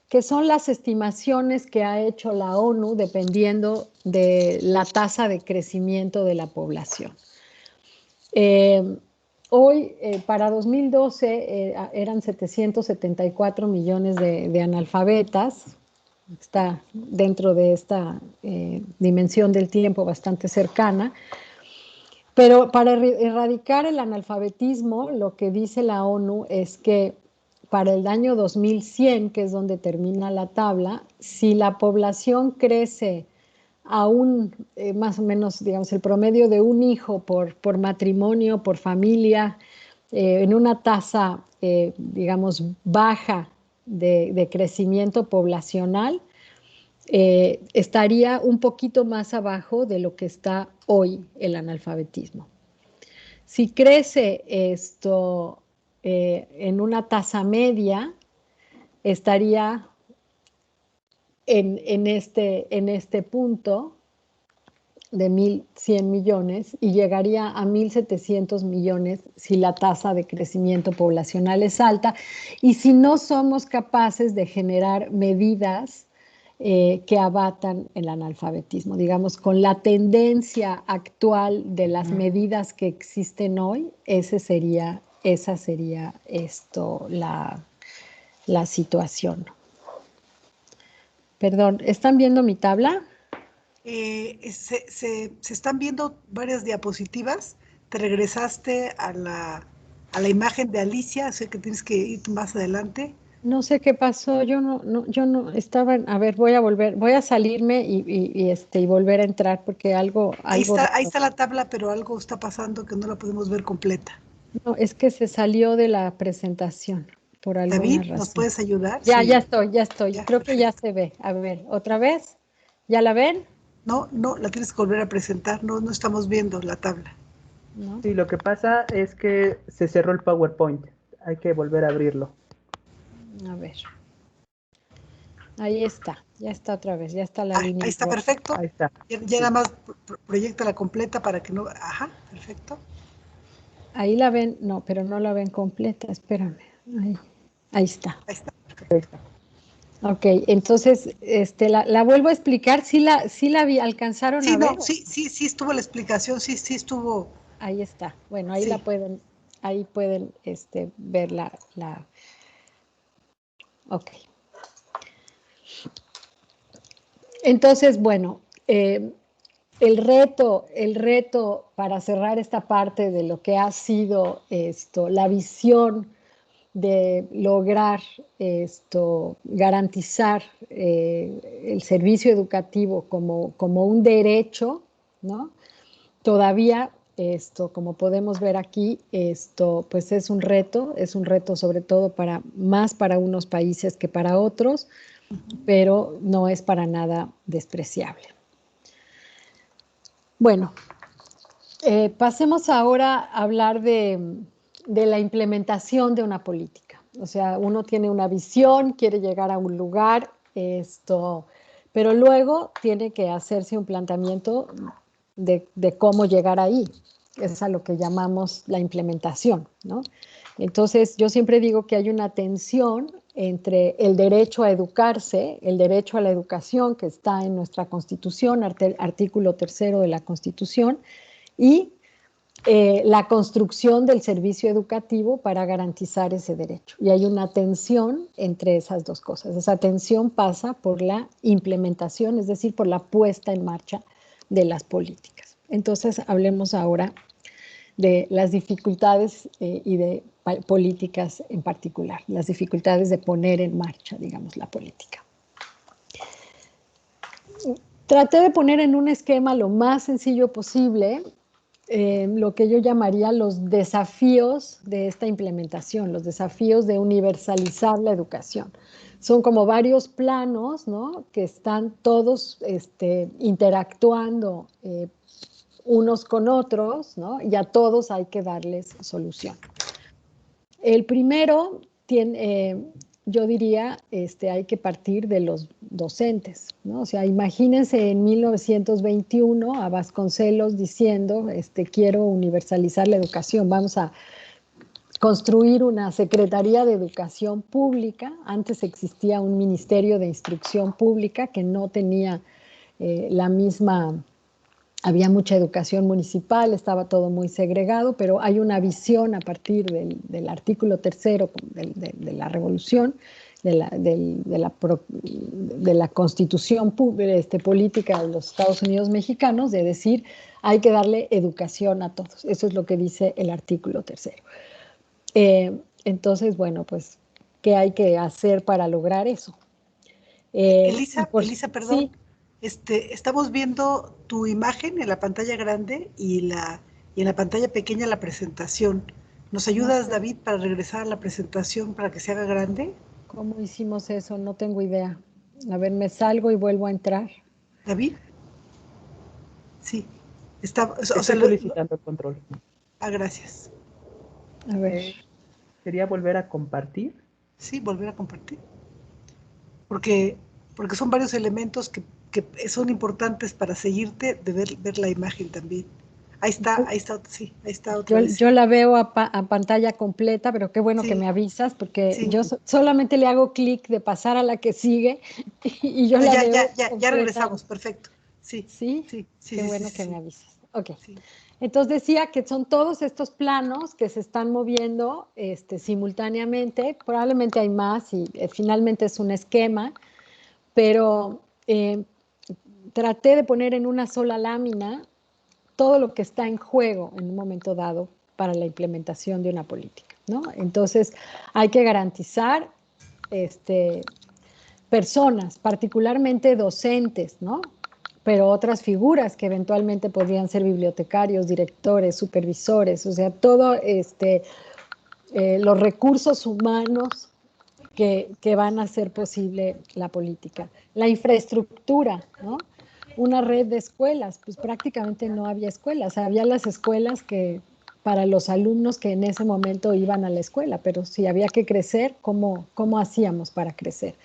que son las estimaciones que ha hecho la ONU dependiendo de la tasa de crecimiento de la población. Hoy, para 2012, eran 774 millones de analfabetas. Está dentro de esta dimensión del tiempo bastante cercana. Pero para erradicar el analfabetismo, lo que dice la ONU es que para el año 2100, que es donde termina la tabla, si la población crece a más o menos, digamos, el promedio de un hijo por matrimonio, por familia, en una tasa, digamos, baja de crecimiento poblacional, estaría un poquito más abajo de lo que está hoy el analfabetismo. Si crece esto en una tasa media, estaría en este punto de 1.100 millones y llegaría a 1.700 millones si la tasa de crecimiento poblacional es alta y si no somos capaces de generar medidas que abatan el analfabetismo. Digamos, con la tendencia actual de las medidas que existen hoy, esa sería la situación. Perdón, ¿están viendo mi tabla? Se están viendo varias diapositivas. Te regresaste a la imagen de Alicia, sé que tienes que ir más adelante. No sé qué pasó, yo no estaba, a ver, voy a salirme y volver a entrar porque algo. Ahí está la tabla, pero algo está pasando que no la podemos ver completa. No, es que se salió de la presentación por alguna David, razón. ¿nos puedes ayudar? Ya, Sí. ya estoy. Ya, Creo que ya se ve. A ver, ¿otra vez? ¿Ya la ven? No, la tienes que volver a presentar, no estamos viendo la tabla. ¿No? Sí, lo que pasa es que se cerró el PowerPoint. Hay que volver a abrirlo. A ver. Ahí está, ya está otra vez, ya está la línea. Ahí está, perfecto. Ahí está. Ya nada más proyecta la completa para que no. Ajá, perfecto. Ahí la ven, no, pero no la ven completa, espérame. Ahí está. Ahí está. Ahí está. Ok, entonces la vuelvo a explicar, sí la vi, alcanzaron Sí, a ver. no, sí estuvo la explicación, sí estuvo. Ahí está. Bueno, ahí Sí. ahí pueden ver ok. Entonces, bueno, el reto para cerrar esta parte de lo que ha sido la visión de lograr garantizar el servicio educativo como un derecho, ¿no? Todavía como podemos ver aquí, pues es un reto sobre todo más para unos países que para otros, pero no es para nada despreciable. Bueno, pasemos ahora a hablar de la implementación de una política. O sea, uno tiene una visión, quiere llegar a un lugar, pero luego tiene que hacerse un planteamiento de cómo llegar ahí. Es a lo que llamamos la implementación, ¿no? Entonces, yo siempre digo que hay una tensión entre el derecho a educarse, el derecho a la educación que está en nuestra Constitución, artículo 3 de la Constitución, y la construcción del servicio educativo para garantizar ese derecho. Y hay una tensión entre esas dos cosas. Esa tensión pasa por la implementación, es decir, por la puesta en marcha de las políticas. Entonces, hablemos ahora de las dificultades y de políticas en particular, las dificultades de poner en marcha, digamos, la política. Traté de poner en un esquema lo más sencillo posible lo que yo llamaría los desafíos de esta implementación, los desafíos de universalizar la educación. Son como varios planos, ¿no?, que están todos interactuando unos con otros, ¿no?, y a todos hay que darles solución. El primero, yo diría, hay que partir de docentes, ¿no? O sea, imagínense en 1921 a Vasconcelos diciendo, quiero universalizar la educación, vamos a construir una Secretaría de Educación Pública. Antes existía un Ministerio de Instrucción Pública que no tenía la misma, había mucha educación municipal, estaba todo muy segregado, pero hay una visión a partir del artículo 3 de la Revolución, de la Constitución política de los Estados Unidos mexicanos, de decir, hay que darle educación a todos. Eso es lo que dice el artículo 3. Entonces, bueno, pues, ¿qué hay que hacer para lograr eso? Elisa, perdón. Sí. Estamos viendo tu imagen en la pantalla grande y en la pantalla pequeña la presentación. ¿Nos ayudas, No sé. David, para regresar a la presentación para que se haga grande? ¿Cómo hicimos eso? No tengo idea. A ver, me salgo y vuelvo a entrar. David, sí. O sea, Estoy solicitando el control. gracias. A ver. Sería volver a compartir. Sí, volver a compartir. Porque son varios elementos que son importantes para seguirte, de ver la imagen también. Ahí está, sí, ahí está otra vez. Yo la veo a pantalla completa, pero qué bueno que Sí, me avisas, porque sí. yo solamente le hago clic de pasar a la que sigue y yo la veo Ya completa. regresamos, perfecto. Sí, ¿Sí? sí, sí, Qué sí, bueno sí, que me sí, avisas. Ok. sí. Entonces decía que son todos estos planos que se están moviendo simultáneamente. Probablemente hay más y finalmente es un esquema, pero traté de poner en una sola lámina todo lo que está en juego en un momento dado para la implementación de una política, ¿no? Entonces hay que garantizar personas, particularmente docentes, ¿no? Pero otras figuras que eventualmente podrían ser bibliotecarios, directores, supervisores, o sea, todo los recursos humanos que van a hacer posible la política. La infraestructura, ¿no? Una red de escuelas, pues prácticamente no había escuelas, había las escuelas que para los alumnos que en ese momento iban a la escuela, pero si había que crecer, ¿cómo hacíamos para crecer?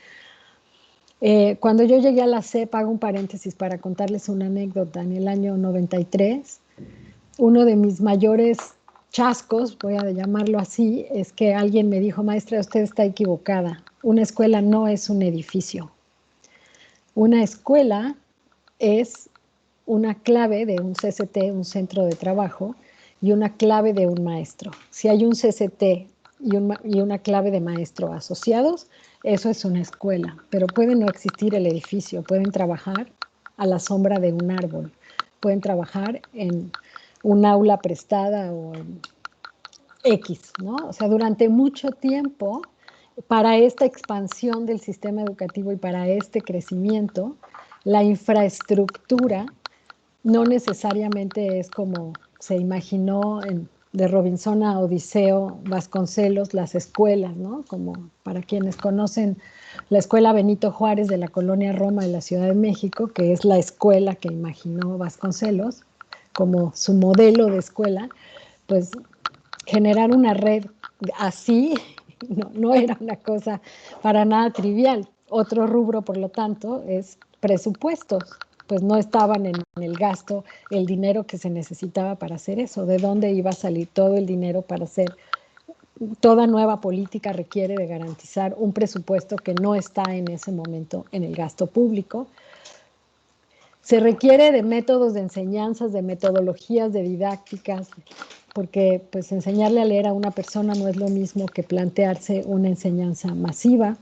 Cuando yo llegué a la CEP, hago un paréntesis para contarles una anécdota, en el año 93, uno de mis mayores chascos, voy a llamarlo así, es que alguien me dijo, maestra, usted está equivocada, una escuela no es un edificio, una escuela es una clave de un CCT, un centro de trabajo, y una clave de un maestro. Si hay un CCT y una clave de maestro asociados, eso es una escuela, pero puede no existir el edificio, pueden trabajar a la sombra de un árbol, pueden trabajar en un aula prestada o en X, ¿no? O sea, durante mucho tiempo, para esta expansión del sistema educativo y para este crecimiento, la infraestructura no necesariamente es como se imaginó de Robinson a Odiseo Vasconcelos, las escuelas, ¿no? Como para quienes conocen la escuela Benito Juárez de la colonia Roma de la Ciudad de México, que es la escuela que imaginó Vasconcelos como su modelo de escuela, pues generar una red así no era una cosa para nada trivial. Otro rubro, por lo tanto, es presupuestos, pues no estaban en el gasto el dinero que se necesitaba para hacer eso. ¿De dónde iba a salir todo el dinero para hacer? Toda nueva política requiere de garantizar un presupuesto que no está en ese momento en el gasto público. Se requiere de métodos de enseñanzas, de metodologías, de didácticas, porque pues enseñarle a leer a una persona no es lo mismo que plantearse una enseñanza masiva,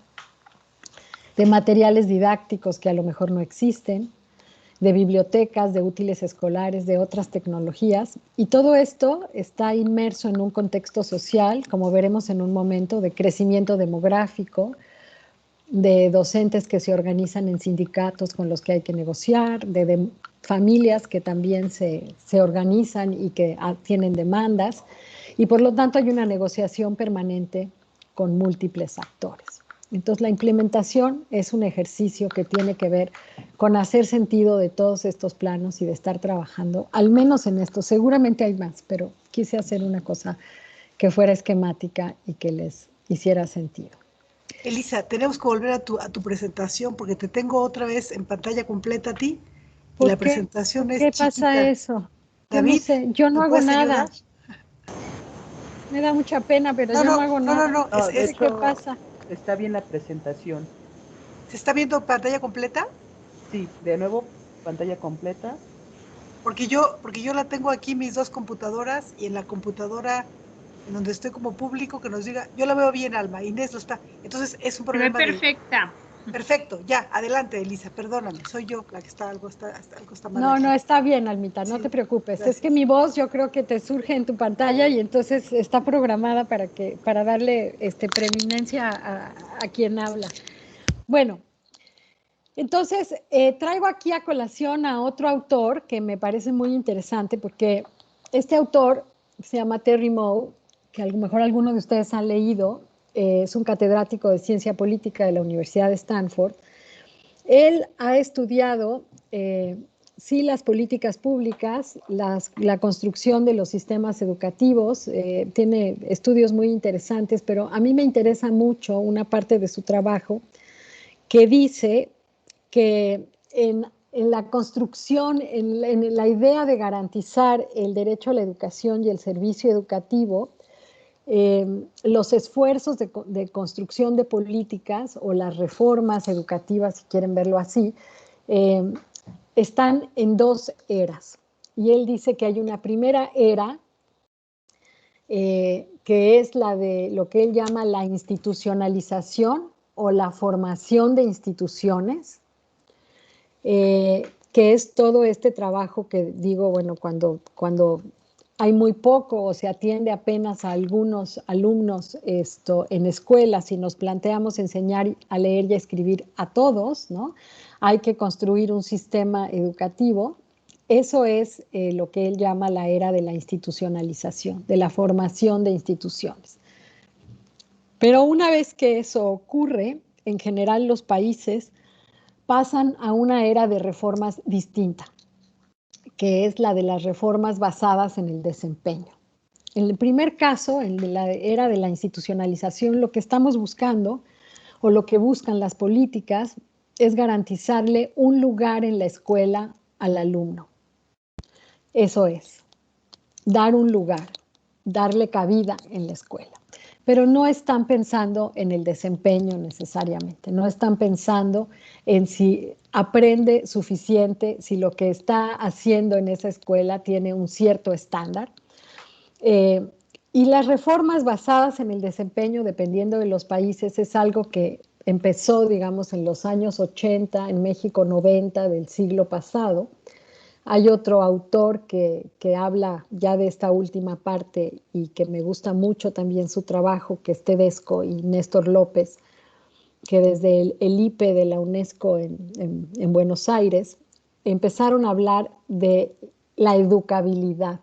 de materiales didácticos que a lo mejor no existen, de bibliotecas, de útiles escolares, de otras tecnologías, y todo esto está inmerso en un contexto social, como veremos en un momento, de crecimiento demográfico, de docentes que se organizan en sindicatos con los que hay que negociar, de familias que también se organizan y que tienen demandas, y por lo tanto hay una negociación permanente con múltiples actores. Entonces la implementación es un ejercicio que tiene que ver con hacer sentido de todos estos planos y de estar trabajando, al menos en esto. Seguramente hay más, pero quise hacer una cosa que fuera esquemática y que les hiciera sentido. Elisa, tenemos que volver a tu presentación porque te tengo otra vez en pantalla completa a ti y la ¿Por qué? presentación ¿Por es qué pasa chiquita. eso? Yo no David, sé, yo no ¿me hago puedes nada. ayudar? Me da mucha pena, pero No, yo no no, hago no, no, nada. no, No, No de sé qué hecho, pasa. está bien la presentación. ¿se está viendo pantalla completa? Sí, de nuevo, pantalla completa. Porque yo la tengo aquí, mis dos computadoras, y en la computadora en donde estoy como público, que nos diga, yo la veo bien, Alma, Inés lo está. Entonces es un Se ve problema de... perfecta. Perfecto, ya, adelante, Elisa, perdóname, soy yo la que algo está mal No, aquí. no, está bien, Almita, no Sí, te preocupes. Es que gracias. mi voz yo creo que te surge en tu pantalla y entonces está programada para darle preeminencia a quien habla. Bueno, entonces traigo aquí a colación a otro autor que me parece muy interesante porque este autor se llama Terry Moe, que a lo mejor alguno de ustedes han leído, es un catedrático de ciencia política de la Universidad de Stanford. Él ha estudiado, sí, las políticas públicas, la construcción de los sistemas educativos, tiene estudios muy interesantes, pero a mí me interesa mucho una parte de su trabajo que dice que en la construcción, en la idea de garantizar el derecho a la educación y el servicio educativo, los esfuerzos de construcción de políticas o las reformas educativas, si quieren verlo así, eh, están en dos eras. Y él dice que hay una primera era, que es la de lo que él llama la institucionalización o la formación de instituciones, que es todo este trabajo que digo, bueno, cuando hay muy poco o se atiende apenas a algunos alumnos en escuelas y nos planteamos enseñar a leer y a escribir a todos, ¿no? Hay que construir un sistema educativo. Eso es lo que él llama la era de la institucionalización, de la formación de instituciones. Pero una vez que eso ocurre, en general los países pasan a una era de reformas distinta, que es la de las reformas basadas en el desempeño. En el primer caso, en la era de la institucionalización, lo que estamos buscando o lo que buscan las políticas es garantizarle un lugar en la escuela al alumno. Eso es, dar un lugar, darle cabida en la escuela. Pero no están pensando en el desempeño necesariamente, no están pensando en si aprende suficiente, si lo que está haciendo en esa escuela tiene un cierto estándar. Y las reformas basadas en el desempeño, dependiendo de los países, es algo que empezó, digamos, en los años 80, en México 90 del siglo pasado. Hay otro autor que habla ya de esta última parte y que me gusta mucho también su trabajo, que es Tedesco y Néstor López, que desde el IPE de la UNESCO en Buenos Aires empezaron a hablar de la educabilidad,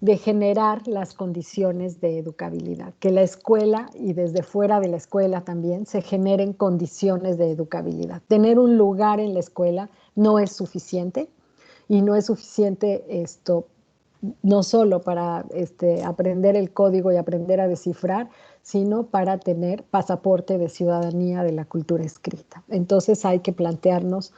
de generar las condiciones de educabilidad, que la escuela y desde fuera de la escuela también se generen condiciones de educabilidad. Tener un lugar en la escuela no es suficiente, y no es suficiente esto, no solo para aprender el código y aprender a descifrar, sino para tener pasaporte de ciudadanía de la cultura escrita. Entonces hay que plantearnos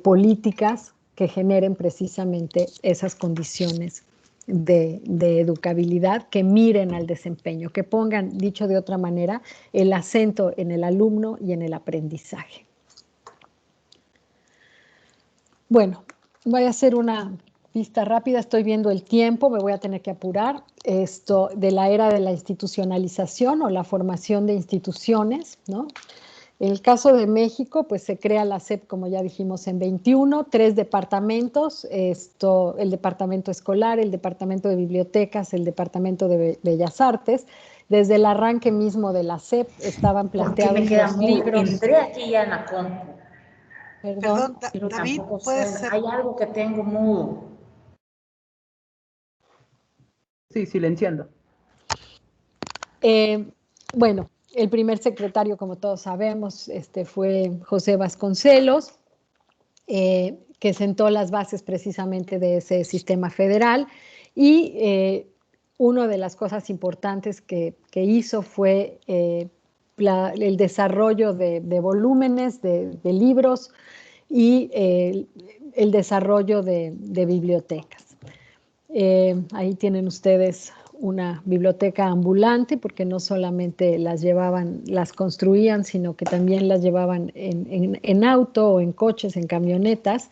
políticas que generen precisamente esas condiciones de educabilidad, que miren al desempeño, que pongan, dicho de otra manera, el acento en el alumno y en el aprendizaje. Bueno, voy a hacer una vista rápida, estoy viendo el tiempo, me voy a tener que apurar. Esto de la era de la institucionalización o la formación de instituciones, ¿no? En el caso de México, pues se crea la SEP, como ya dijimos, en 21, 3 departamentos, el departamento escolar, el departamento de bibliotecas, el departamento de Bellas Artes. Desde el arranque mismo de la SEP estaban planteados los libros. Entré aquí ya en la compu, Perdón. Perdón, pero David, tampoco puedes suena. ser... Hay algo que tengo mudo. Sí, silenciando. Bueno, el primer secretario, como todos sabemos, fue José Vasconcelos, que sentó las bases precisamente de ese sistema federal y una de las cosas importantes que hizo fue el desarrollo de volúmenes, de libros y el desarrollo de bibliotecas. Ahí tienen ustedes una biblioteca ambulante, porque no solamente las construían, sino que también las llevaban en auto o en coches, en camionetas.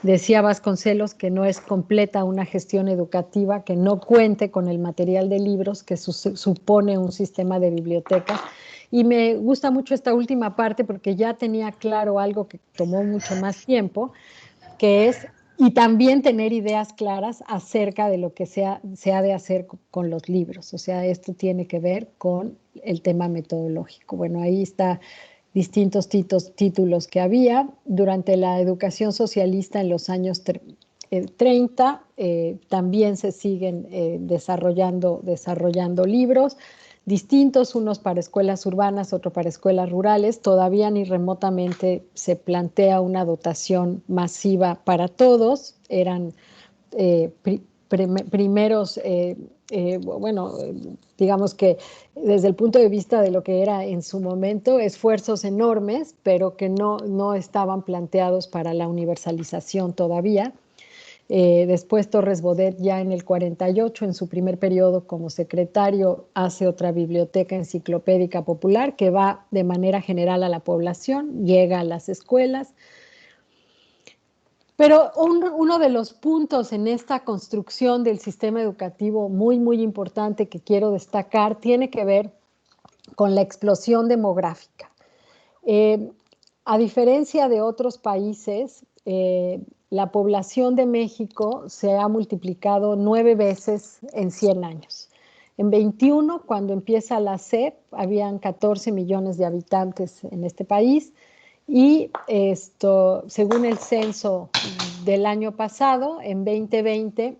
Decía Vasconcelos que no es completa una gestión educativa que no cuente con el material de libros que supone un sistema de bibliotecas. Y me gusta mucho esta última parte porque ya tenía claro algo que tomó mucho más tiempo, que es, y también tener ideas claras acerca de lo que se ha de hacer con los libros. O sea, esto tiene que ver con el tema metodológico. Bueno, ahí está distintos títulos que había. Durante la educación socialista en los años 30, también se siguen desarrollando libros distintos, unos para escuelas urbanas, otros para escuelas rurales. Todavía ni remotamente se plantea una dotación masiva para todos. Eran primeros, bueno, digamos que desde el punto de vista de lo que era en su momento, esfuerzos enormes, pero que no estaban planteados para la universalización todavía. Después Torres Bodet, ya en el 48, en su primer periodo como secretario, hace otra biblioteca enciclopédica popular que va de manera general a la población, llega a las escuelas. Pero uno de los puntos en esta construcción del sistema educativo muy, muy importante que quiero destacar tiene que ver con la explosión demográfica. A diferencia de otros países, la población de México se ha multiplicado 9 veces en 100 años. En 21, cuando empieza la SEP, habían 14 millones de habitantes en este país y según el censo del año pasado, en 2020,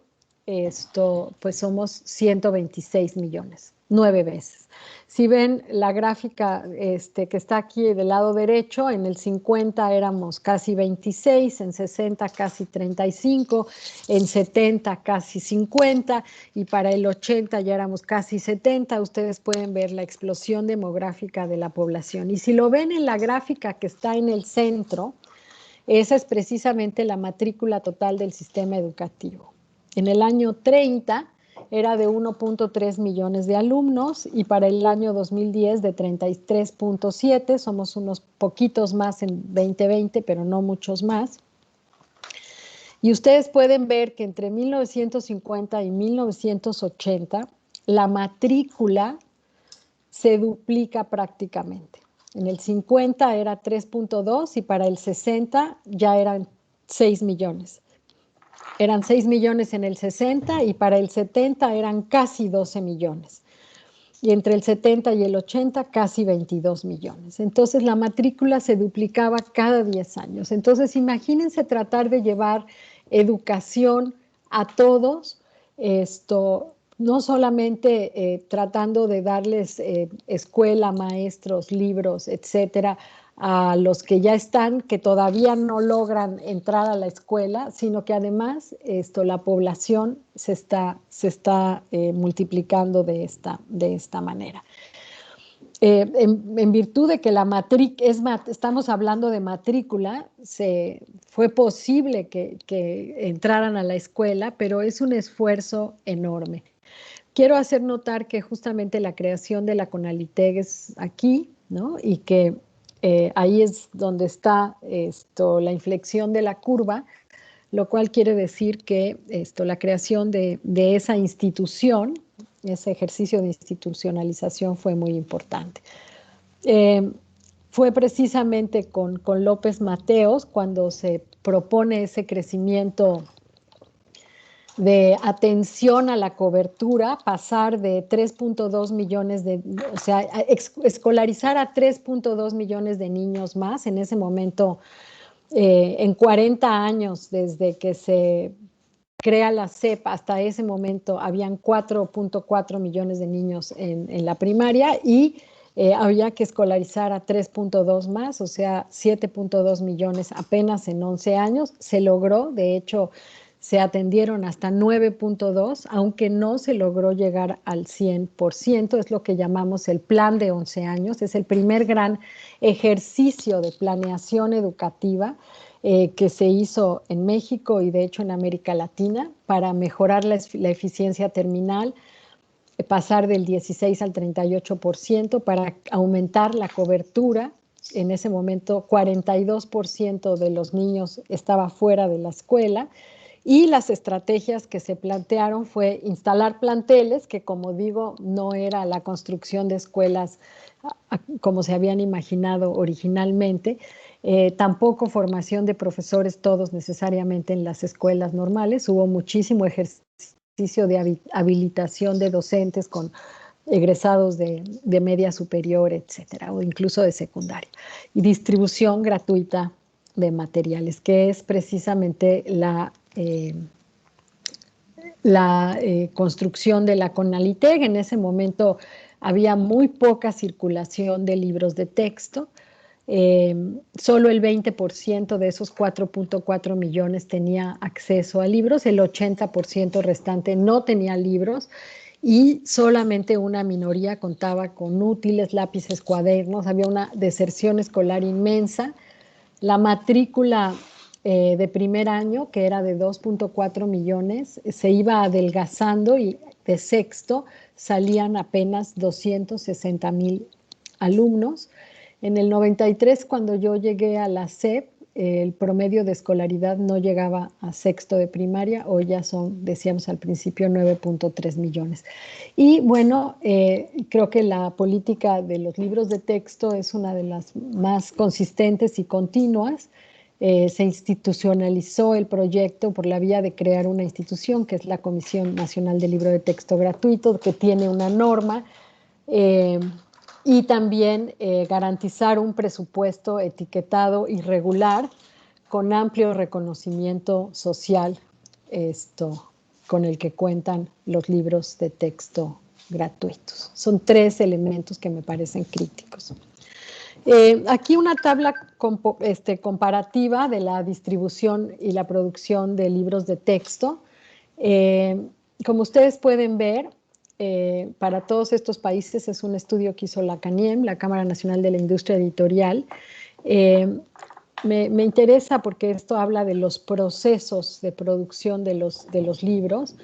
pues somos 126 millones, 9 veces. Si ven la gráfica que está aquí del lado derecho, en el 50 éramos casi 26, en 60 casi 35, en 70 casi 50 y para el 80 ya éramos casi 70. Ustedes pueden ver la explosión demográfica de la población. Y si lo ven en la gráfica que está en el centro, esa es precisamente la matrícula total del sistema educativo. En el año 30 era de 1.3 millones de alumnos y para el año 2010 de 33.7, somos unos poquitos más en 2020, pero no muchos más. Y ustedes pueden ver que entre 1950 y 1980 la matrícula se duplica prácticamente. En el 50 era 3.2 y para el 60 ya eran 6 millones. Eran 6 millones en el 60 y para el 70 eran casi 12 millones. Y entre el 70 y el 80 casi 22 millones. Entonces la matrícula se duplicaba cada 10 años. Entonces imagínense tratar de llevar educación a todos, no solamente tratando de darles escuela, maestros, libros, etcétera, a los que ya están, que todavía no logran entrar a la escuela, sino que además la población se está multiplicando de esta manera. En virtud de que estamos hablando de matrícula, fue posible que entraran a la escuela, pero es un esfuerzo enorme. Quiero hacer notar que justamente la creación de la CONALITEG es aquí, ¿no? Y que ahí es donde está la inflexión de la curva, lo cual quiere decir que la creación de esa institución, ese ejercicio de institucionalización fue muy importante. Fue precisamente con López Mateos cuando se propone ese crecimiento de atención a la cobertura, pasar de 3.2 millones o sea, escolarizar a 3.2 millones de niños más. En ese momento, en 40 años desde que se crea la SEP, hasta ese momento habían 4.4 millones de niños en la primaria y había que escolarizar a 3.2 más, o sea, 7.2 millones apenas en 11 años. Se logró, de hecho, se atendieron hasta 9.2, aunque no se logró llegar al 100%, es lo que llamamos el plan de 11 años, es el primer gran ejercicio de planeación educativa que se hizo en México y de hecho en América Latina para mejorar la eficiencia terminal, pasar del 16 al 38%, para aumentar la cobertura. En ese momento 42% de los niños estaba fuera de la escuela y las estrategias que se plantearon fue instalar planteles, que como digo, no era la construcción de escuelas como se habían imaginado originalmente, tampoco formación de profesores todos necesariamente en las escuelas normales, hubo muchísimo ejercicio de habilitación de docentes con egresados de media superior, etcétera, o incluso de secundaria, y distribución gratuita de materiales, que es precisamente la construcción de la CONALITEG. En ese momento había muy poca circulación de libros de texto. Solo el 20% de esos 4.4 millones tenía acceso a libros, el 80% restante no tenía libros y solamente una minoría contaba con útiles, lápices, cuadernos. Había una deserción escolar inmensa. La matrícula de primer año, que era de 2.4 millones, se iba adelgazando y de sexto salían apenas 260,000 alumnos. En el 93, cuando yo llegué a la SEP, el promedio de escolaridad no llegaba a sexto de primaria, hoy ya son, decíamos al principio, 9.3 millones. Y bueno, creo que la política de los libros de texto es una de las más consistentes y continuas. Se institucionalizó el proyecto por la vía de crear una institución, que es la Comisión Nacional del Libro de Texto Gratuito, que tiene una norma, y también garantizar un presupuesto etiquetado y regular con amplio reconocimiento social, con el que cuentan los libros de texto gratuitos. Son 3 elementos que me parecen críticos. Aquí una tabla comparativa de la distribución y la producción de libros de texto. Como ustedes pueden ver, para todos estos países es un estudio que hizo la CANIEM, la Cámara Nacional de la Industria Editorial. Me interesa porque esto habla de los procesos de producción de los libros.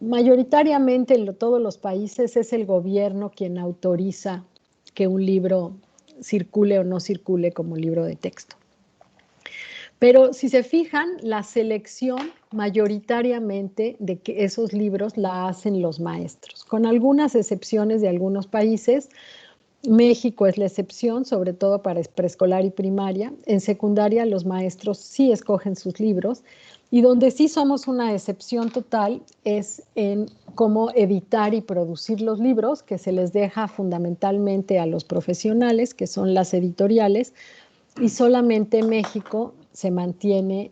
Mayoritariamente en todos los países es el gobierno quien autoriza que un libro circule o no circule como libro de texto. Pero si se fijan, la selección mayoritariamente de que esos libros la hacen los maestros, con algunas excepciones de algunos países. México es la excepción, sobre todo para preescolar y primaria. En secundaria los maestros sí escogen sus libros, y donde sí somos una excepción total es en cómo editar y producir los libros, que se les deja fundamentalmente a los profesionales, que son las editoriales, y solamente México se mantiene,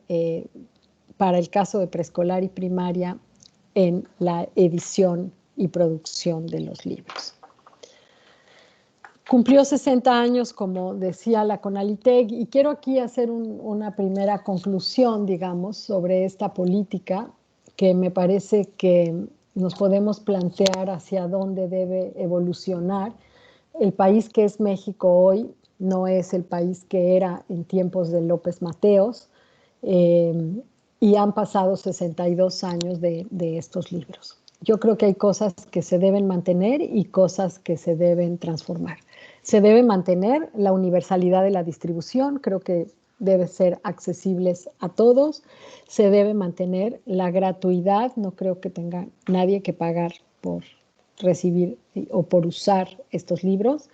para el caso de preescolar y primaria, en la edición y producción de los libros. Cumplió 60 años, como decía la CONALITEG, y quiero aquí hacer una primera conclusión, digamos, sobre esta política, que me parece que nos podemos plantear hacia dónde debe evolucionar. El país que es México hoy no es el país que era en tiempos de López Mateos, y han pasado 62 años de estos libros. Yo creo que hay cosas que se deben mantener y cosas que se deben transformar. Se debe mantener la universalidad de la distribución, creo que debe ser accesibles a todos. Se debe mantener la gratuidad, no creo que tenga nadie que pagar por recibir o por usar estos libros.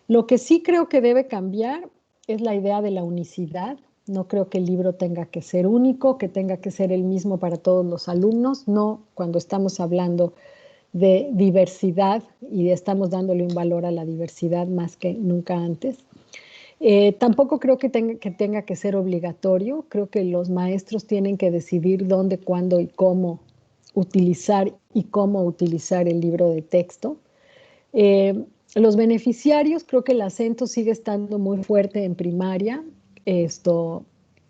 Lo que sí creo que debe cambiar es la idea de la unicidad. No creo que el libro tenga que ser único, que tenga que ser el mismo para todos los alumnos, no cuando estamos hablando de diversidad y estamos dándole un valor a la diversidad más que nunca antes. Tampoco creo que tenga que ser obligatorio. Creo que los maestros tienen que decidir dónde, cuándo y cómo utilizar el libro de texto. Los beneficiarios, creo que el acento sigue estando muy fuerte en primaria.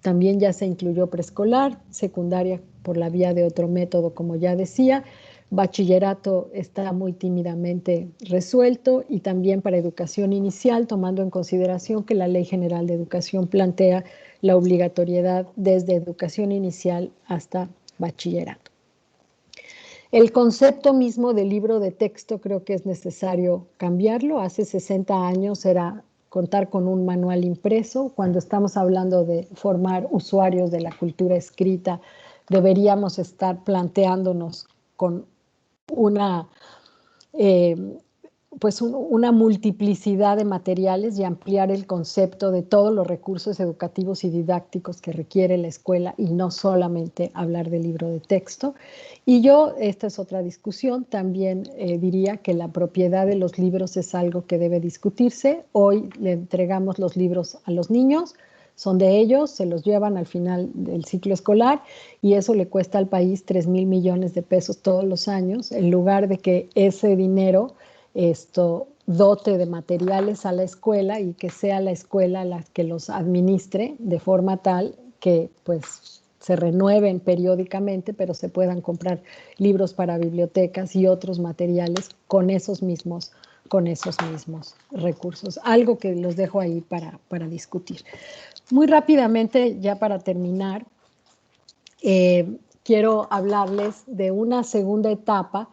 también ya se incluyó preescolar, secundaria por la vía de otro método, como ya decía. Bachillerato está muy tímidamente resuelto, y también para educación inicial, tomando en consideración que la Ley General de Educación plantea la obligatoriedad desde educación inicial hasta bachillerato. El concepto mismo del libro de texto creo que es necesario cambiarlo. Hace 60 años era contar con un manual impreso. Cuando estamos hablando de formar usuarios de la cultura escrita, deberíamos estar planteándonos con una una multiplicidad de materiales y ampliar el concepto de todos los recursos educativos y didácticos que requiere la escuela, y no solamente hablar del libro de texto. Y yo, esta es otra discusión, también diría que la propiedad de los libros es algo que debe discutirse. Hoy le entregamos los libros a los niños, son de ellos, se los llevan al final del ciclo escolar, y eso le cuesta al país 3,000 millones de pesos todos los años, en lugar de que ese dinero dote de materiales a la escuela y que sea la escuela la que los administre de forma tal que pues se renueven periódicamente, pero se puedan comprar libros para bibliotecas y otros materiales con esos mismos recursos. Algo que los dejo ahí para discutir. Muy rápidamente, ya para terminar, quiero hablarles de una segunda etapa,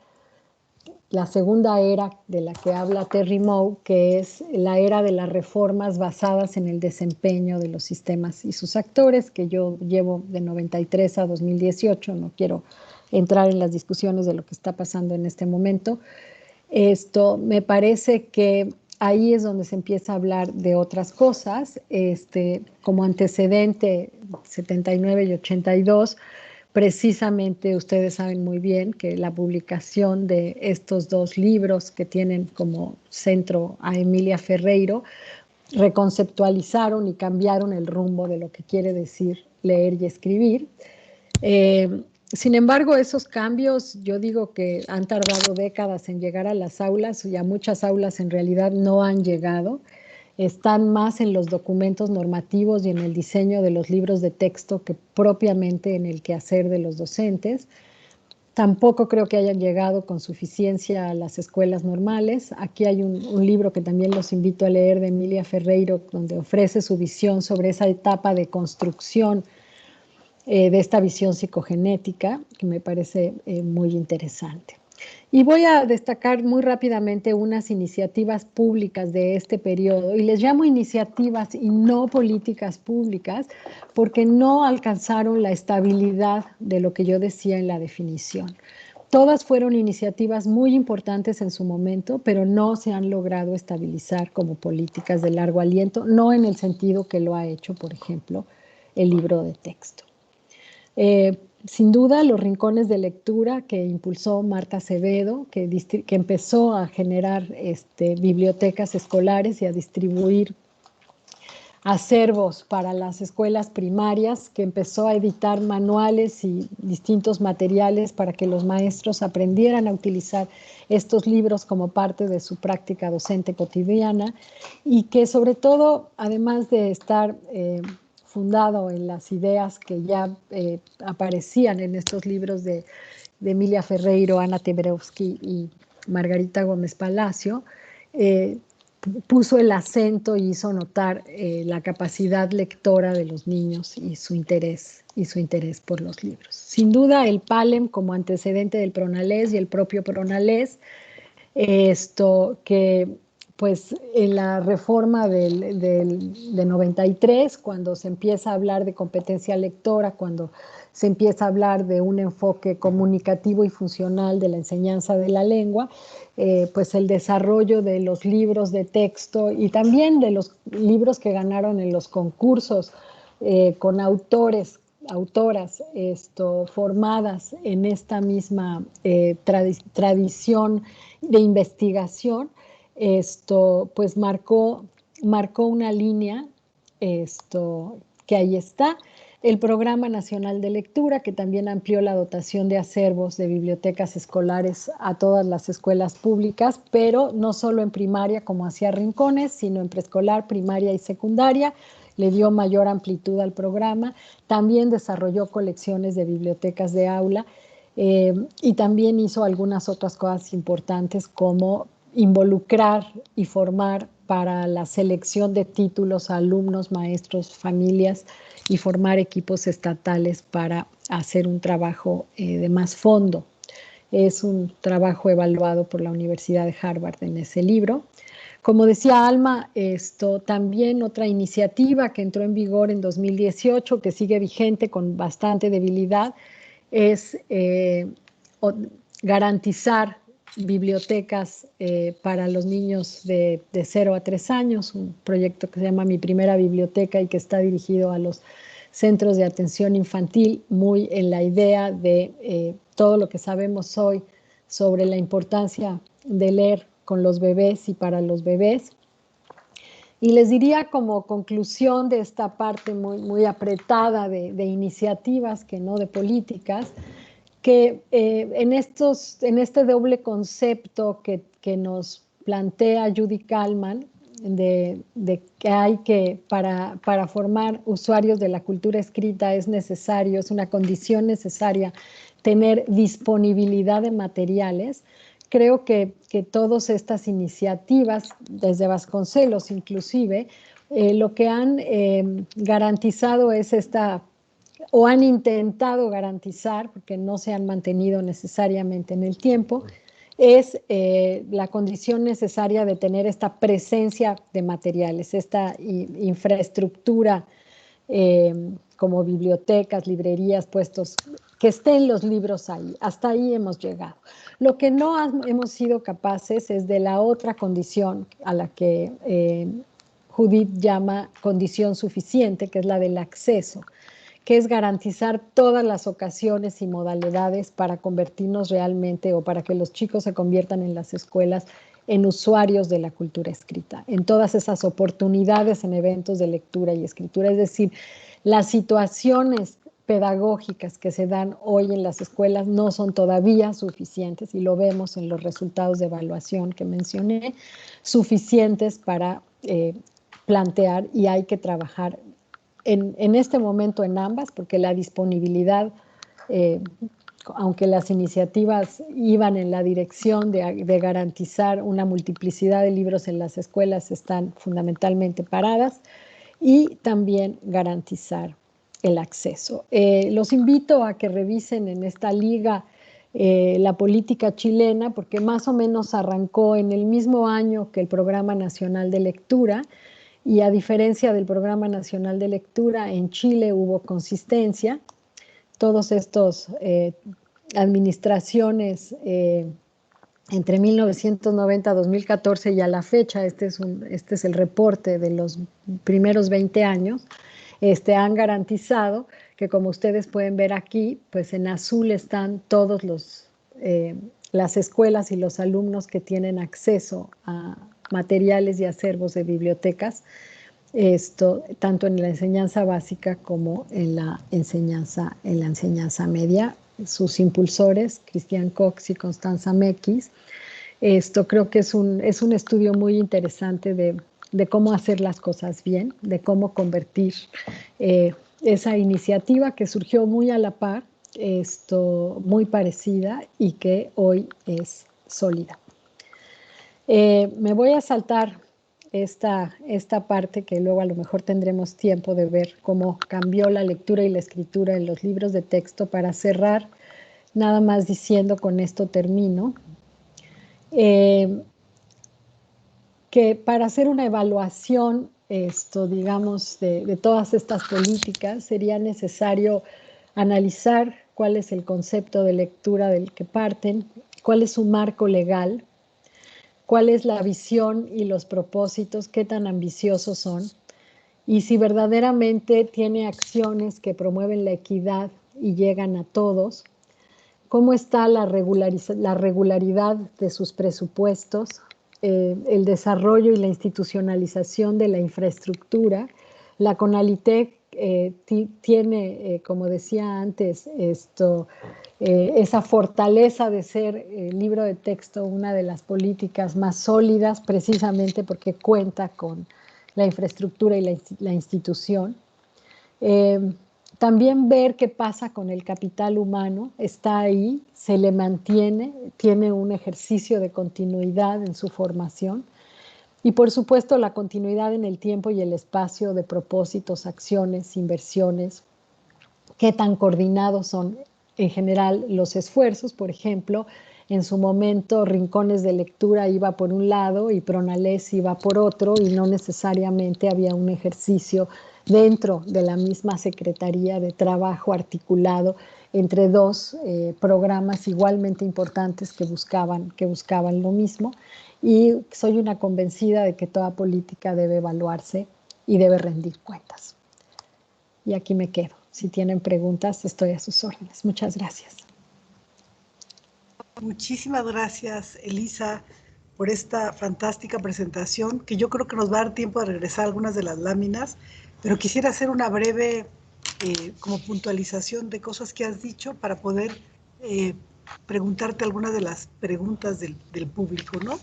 la segunda era de la que habla Terry Moe, que es la era de las reformas basadas en el desempeño de los sistemas y sus actores, que yo llevo de 93 a 2018, no quiero entrar en las discusiones de lo que está pasando en este momento. Me parece que ahí es donde se empieza a hablar de otras cosas, como antecedente 79 y 82, precisamente ustedes saben muy bien que la publicación de estos dos libros que tienen como centro a Emilia Ferreiro reconceptualizaron y cambiaron el rumbo de lo que quiere decir leer y escribir. Sin embargo, esos cambios, yo digo que han tardado décadas en llegar a las aulas, y a muchas aulas en realidad no han llegado. Están más en los documentos normativos y en el diseño de los libros de texto que propiamente en el quehacer de los docentes. Tampoco creo que hayan llegado con suficiencia a las escuelas normales. Aquí hay un libro que también los invito a leer de Emilia Ferreiro, donde ofrece su visión sobre esa etapa de construcción de esta visión psicogenética, que me parece muy interesante. Y voy a destacar muy rápidamente unas iniciativas públicas de este periodo, y les llamo iniciativas y no políticas públicas, porque no alcanzaron la estabilidad de lo que yo decía en la definición. Todas fueron iniciativas muy importantes en su momento, pero no se han logrado estabilizar como políticas de largo aliento, no en el sentido que lo ha hecho, por ejemplo, el libro de texto. Sin duda, los rincones de lectura que impulsó Marta Acevedo, que empezó a generar bibliotecas escolares y a distribuir acervos para las escuelas primarias, que empezó a editar manuales y distintos materiales para que los maestros aprendieran a utilizar estos libros como parte de su práctica docente cotidiana, y que sobre todo, además de estar fundado en las ideas que ya aparecían en estos libros de Emilia Ferreiro, Ana Tebrowski y Margarita Gómez Palacio, puso el acento y hizo notar la capacidad lectora de los niños y su interés por los libros. Sin duda, el PALEM como antecedente del PRONALES y el propio PRONALES, que pues en la reforma de 93, cuando se empieza a hablar de competencia lectora, cuando se empieza a hablar de un enfoque comunicativo y funcional de la enseñanza de la lengua, pues el desarrollo de los libros de texto y también de los libros que ganaron en los concursos con autoras formadas en esta misma tradición de investigación, pues marcó una línea que ahí está. El Programa Nacional de Lectura, que también amplió la dotación de acervos de bibliotecas escolares a todas las escuelas públicas, pero no solo en primaria como hacía Rincones, sino en preescolar, primaria y secundaria, le dio mayor amplitud al programa. También desarrolló colecciones de bibliotecas de aula y también hizo algunas otras cosas importantes como involucrar y formar para la selección de títulos a alumnos, maestros, familias y formar equipos estatales para hacer un trabajo de más fondo. Es un trabajo evaluado por la Universidad de Harvard en ese libro. Como decía Alma, también otra iniciativa que entró en vigor en 2018, que sigue vigente con bastante debilidad, es garantizar bibliotecas para los niños de 0 a 3 años, un proyecto que se llama Mi Primera Biblioteca y que está dirigido a los centros de atención infantil, muy en la idea de todo lo que sabemos hoy sobre la importancia de leer con los bebés y para los bebés. Y les diría como conclusión de esta parte muy apretada de iniciativas, que no de políticas, que en este doble concepto que nos plantea Judy Kalman, de que hay que, para formar usuarios de la cultura escrita es una condición necesaria tener disponibilidad de materiales. Creo que todas estas iniciativas, desde Vasconcelos inclusive, lo que han garantizado es o han intentado garantizar, porque no se han mantenido necesariamente en el tiempo, es la condición necesaria de tener esta presencia de materiales, esta infraestructura como bibliotecas, librerías, puestos, que estén los libros ahí. Hasta ahí hemos llegado. Lo que no hemos sido capaces es de la otra condición a la que Judith llama condición suficiente, que es la del acceso, que es garantizar todas las ocasiones y modalidades para convertirnos realmente o para que los chicos se conviertan en las escuelas en usuarios de la cultura escrita, en todas esas oportunidades en eventos de lectura y escritura. Es decir, las situaciones pedagógicas que se dan hoy en las escuelas no son todavía suficientes, y lo vemos en los resultados de evaluación que mencioné, suficientes para plantear, y hay que trabajar en este momento en ambas, porque la disponibilidad, aunque las iniciativas iban en la dirección de garantizar una multiplicidad de libros en las escuelas, están fundamentalmente paradas, y también garantizar el acceso. Los invito a que revisen en esta liga la política chilena, porque más o menos arrancó en el mismo año que el Programa Nacional de Lectura, y a diferencia del Programa Nacional de Lectura, en Chile hubo consistencia. Todos estos administraciones entre 1990 y 2014 y a la fecha, este es el reporte de los primeros 20 años, han garantizado que, como ustedes pueden ver aquí, pues en azul están todos las escuelas y los alumnos que tienen acceso a materiales y acervos de bibliotecas, tanto en la enseñanza básica como en la enseñanza media. Sus impulsores, Cristian Cox y Constanza Mequis. Creo que es un estudio muy interesante de cómo hacer las cosas bien, de cómo convertir esa iniciativa que surgió muy a la par, muy parecida, y que hoy es sólida. Me voy a saltar esta parte, que luego a lo mejor tendremos tiempo de ver cómo cambió la lectura y la escritura en los libros de texto, para cerrar nada más diciendo, con esto termino, que para hacer una evaluación digamos, de todas estas políticas, sería necesario analizar cuál es el concepto de lectura del que parten, cuál es su marco legal, cuál es la visión y los propósitos, qué tan ambiciosos son, y si verdaderamente tiene acciones que promueven la equidad y llegan a todos, cómo está la regularidad de sus presupuestos, el desarrollo y la institucionalización de la infraestructura. La CONALITEC tiene, como decía antes, esa fortaleza de ser libro de texto una de las políticas más sólidas, precisamente porque cuenta con la infraestructura y la institución. También ver qué pasa con el capital humano, está ahí, se le mantiene, tiene un ejercicio de continuidad en su formación. Y por supuesto la continuidad en el tiempo y el espacio de propósitos, acciones, inversiones, qué tan coordinados son en general los esfuerzos. Por ejemplo, en su momento Rincones de Lectura iba por un lado y Pronales iba por otro, y no necesariamente había un ejercicio dentro de la misma Secretaría de Trabajo articulado entre dos programas igualmente importantes que buscaban lo mismo. Y soy una convencida de que toda política debe evaluarse y debe rendir cuentas. Y aquí me quedo. Si tienen preguntas, estoy a sus órdenes. Muchas gracias. Muchísimas gracias, Elisa, por esta fantástica presentación, que yo creo que nos va a dar tiempo de regresar a algunas de las láminas, pero quisiera hacer una breve como puntualización de cosas que has dicho para poder preguntarte algunas de las preguntas del público, ¿no?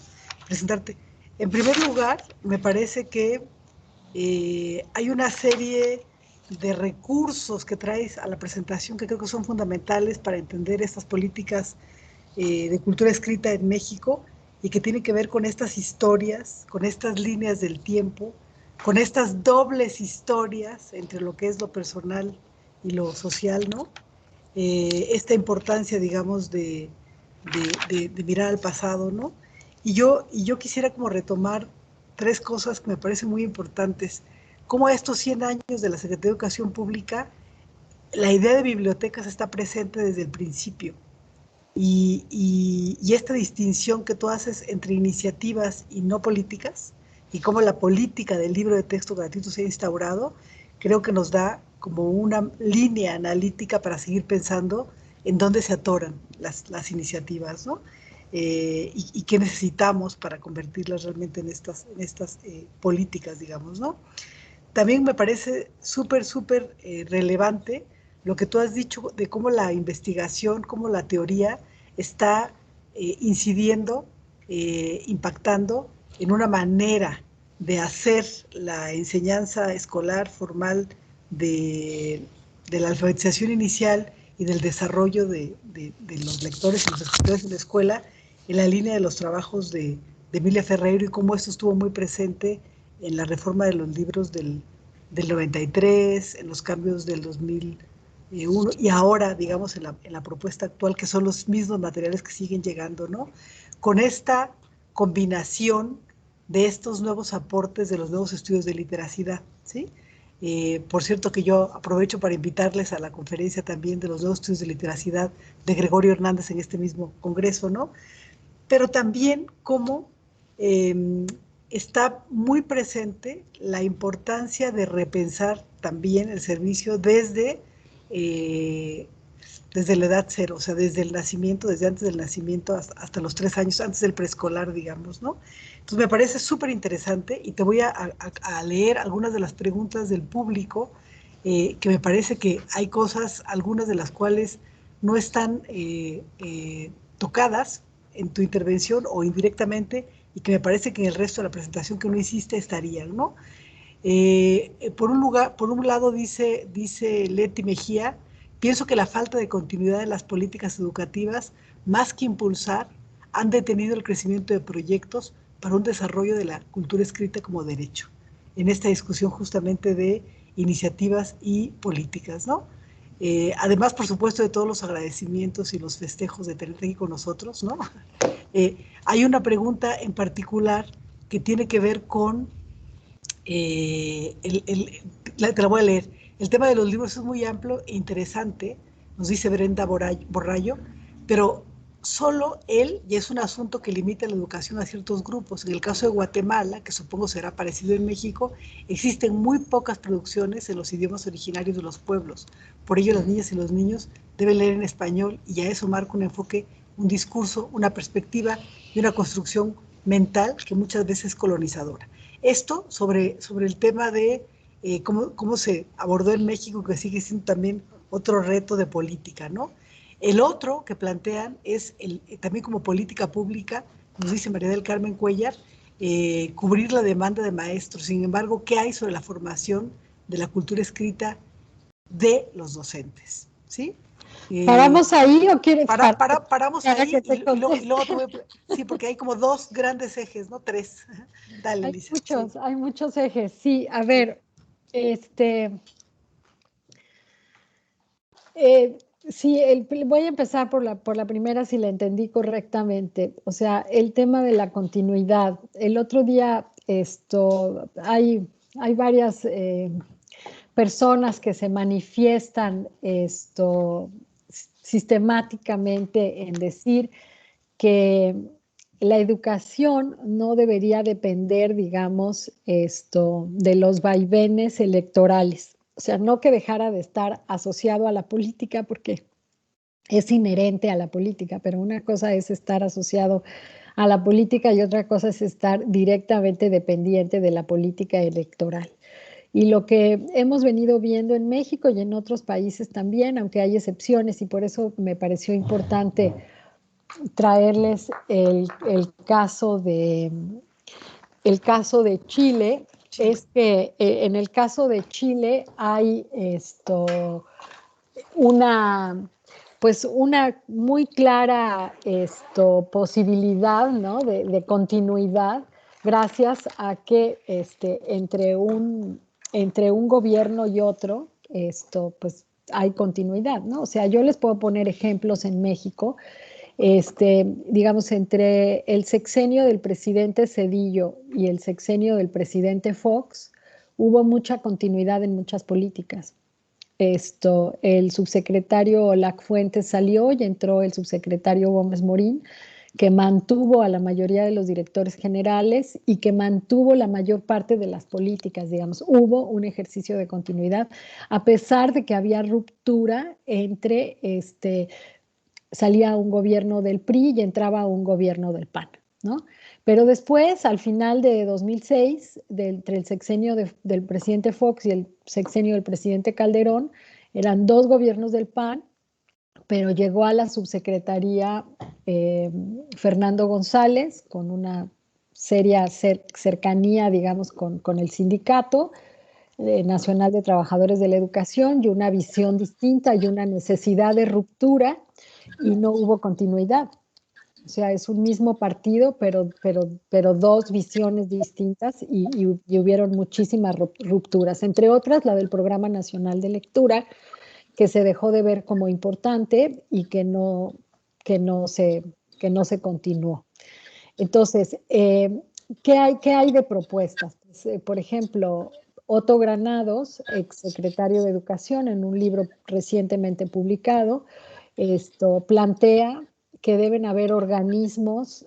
Presentarte. En primer lugar, me parece que hay una serie de recursos que traes a la presentación que creo que son fundamentales para entender estas políticas de cultura escrita en México, y que tiene que ver con estas historias, con estas líneas del tiempo, con estas dobles historias entre lo que es lo personal y lo social, ¿no? Esta importancia, digamos, de mirar al pasado, ¿no? Y yo quisiera como retomar tres cosas que me parecen muy importantes. Cómo a estos 100 años de la Secretaría de Educación Pública, la idea de bibliotecas está presente desde el principio. Y esta distinción que tú haces entre iniciativas y no políticas, y cómo la política del libro de texto gratuito se ha instaurado, creo que nos da como una línea analítica para seguir pensando en dónde se atoran las iniciativas, ¿no? Y qué necesitamos para convertirlas realmente en estas políticas, digamos, ¿no? También me parece súper relevante lo que tú has dicho de cómo la investigación, cómo la teoría está incidiendo, impactando en una manera de hacer la enseñanza escolar formal de la alfabetización inicial y del desarrollo de los lectores y los escritores en la escuela, en la línea de los trabajos de Emilia Ferreiro, y cómo esto estuvo muy presente en la reforma de los libros del 93, en los cambios del 2001, y ahora, digamos, en la propuesta actual, que son los mismos materiales que siguen llegando, ¿no? Con esta combinación de estos nuevos aportes de los nuevos estudios de literacidad, ¿sí? Por cierto que yo aprovecho para invitarles a la conferencia también de los nuevos estudios de literacidad de Gregorio Hernández en este mismo congreso, ¿no? Pero también cómo está muy presente la importancia de repensar también el servicio desde la edad cero, o sea, desde el nacimiento, desde antes del nacimiento hasta los 3 años, antes del preescolar, digamos, ¿no? Entonces me parece súper interesante, y te voy a leer algunas de las preguntas del público, que me parece que hay cosas, algunas de las cuales no están tocadas en tu intervención o indirectamente, y que me parece que en el resto de la presentación que no hiciste estarían, ¿no? Por un lado dice Leti Mejía: pienso que la falta de continuidad de las políticas educativas, más que impulsar, han detenido el crecimiento de proyectos para un desarrollo de la cultura escrita como derecho, en esta discusión justamente de iniciativas y políticas, ¿no? Además, por supuesto, de todos los agradecimientos y los festejos de tenerte aquí con nosotros, ¿no? Hay una pregunta en particular que tiene que ver con, te la voy a leer. El tema de los libros es muy amplio e interesante, nos dice Brenda Borrallo, pero solo él, y es un asunto que limita la educación a ciertos grupos. En el caso de Guatemala, que supongo será parecido en México, existen muy pocas producciones en los idiomas originarios de los pueblos. Por ello, las niñas y los niños deben leer en español, y a eso marca un enfoque, un discurso, una perspectiva y una construcción mental que muchas veces es colonizadora. Esto sobre el tema de cómo se abordó en México, que sigue siendo también otro reto de política, ¿no? El otro que plantean es también como política pública, nos dice María del Carmen Cuellar, cubrir la demanda de maestros. Sin embargo, ¿qué hay sobre la formación de la cultura escrita de los docentes? ¿Sí? ¿Paramos ahí o quieres paramos para ahí que te y luego conteste? tuve... Sí, porque hay como dos grandes ejes, ¿no? Tres. Dale, Lisa. Sí. Hay muchos ejes. Sí, a Sí. ver, eh, sí, voy a empezar por la primera, si la entendí correctamente. O sea, el tema de la continuidad. El otro día, hay varias personas que se manifiestan sistemáticamente en decir que la educación no debería depender, digamos, de los vaivenes electorales. O sea, no que dejara de estar asociado a la política porque es inherente a la política, pero una cosa es estar asociado a la política y otra cosa es estar directamente dependiente de la política electoral. Y lo que hemos venido viendo en México y en otros países también, aunque hay excepciones, y por eso me pareció importante traerles el caso de Chile, Chile. es que en el caso de Chile hay una, pues una muy clara posibilidad, ¿no? de continuidad gracias a que entre un gobierno y otro pues hay continuidad, ¿no? O sea, yo les puedo poner ejemplos en México, digamos, entre el sexenio del presidente Zedillo y el sexenio del presidente Fox, hubo mucha continuidad en muchas políticas. El subsecretario Lafuentes salió y entró el subsecretario Gómez Morín, que mantuvo a la mayoría de los directores generales y que mantuvo la mayor parte de las políticas, digamos. Hubo un ejercicio de continuidad, a pesar de que había ruptura entre salía un gobierno del PRI y entraba un gobierno del PAN, ¿no? Pero después, al final de 2006, entre el sexenio del presidente Fox y el sexenio del presidente Calderón, eran dos gobiernos del PAN, pero llegó a la subsecretaría Fernando González con una seria cercanía, digamos, con el sindicato nacional de trabajadores de la educación y una visión distinta y una necesidad de ruptura, y no hubo continuidad. O sea, es un mismo partido, pero dos visiones distintas y hubieron muchísimas rupturas, entre otras la del Programa Nacional de Lectura, que se dejó de ver como importante y que no se continuó. Entonces, qué hay de propuestas? Pues, por ejemplo, Otto Granados, exsecretario de Educación, en un libro recientemente publicado, plantea que deben haber organismos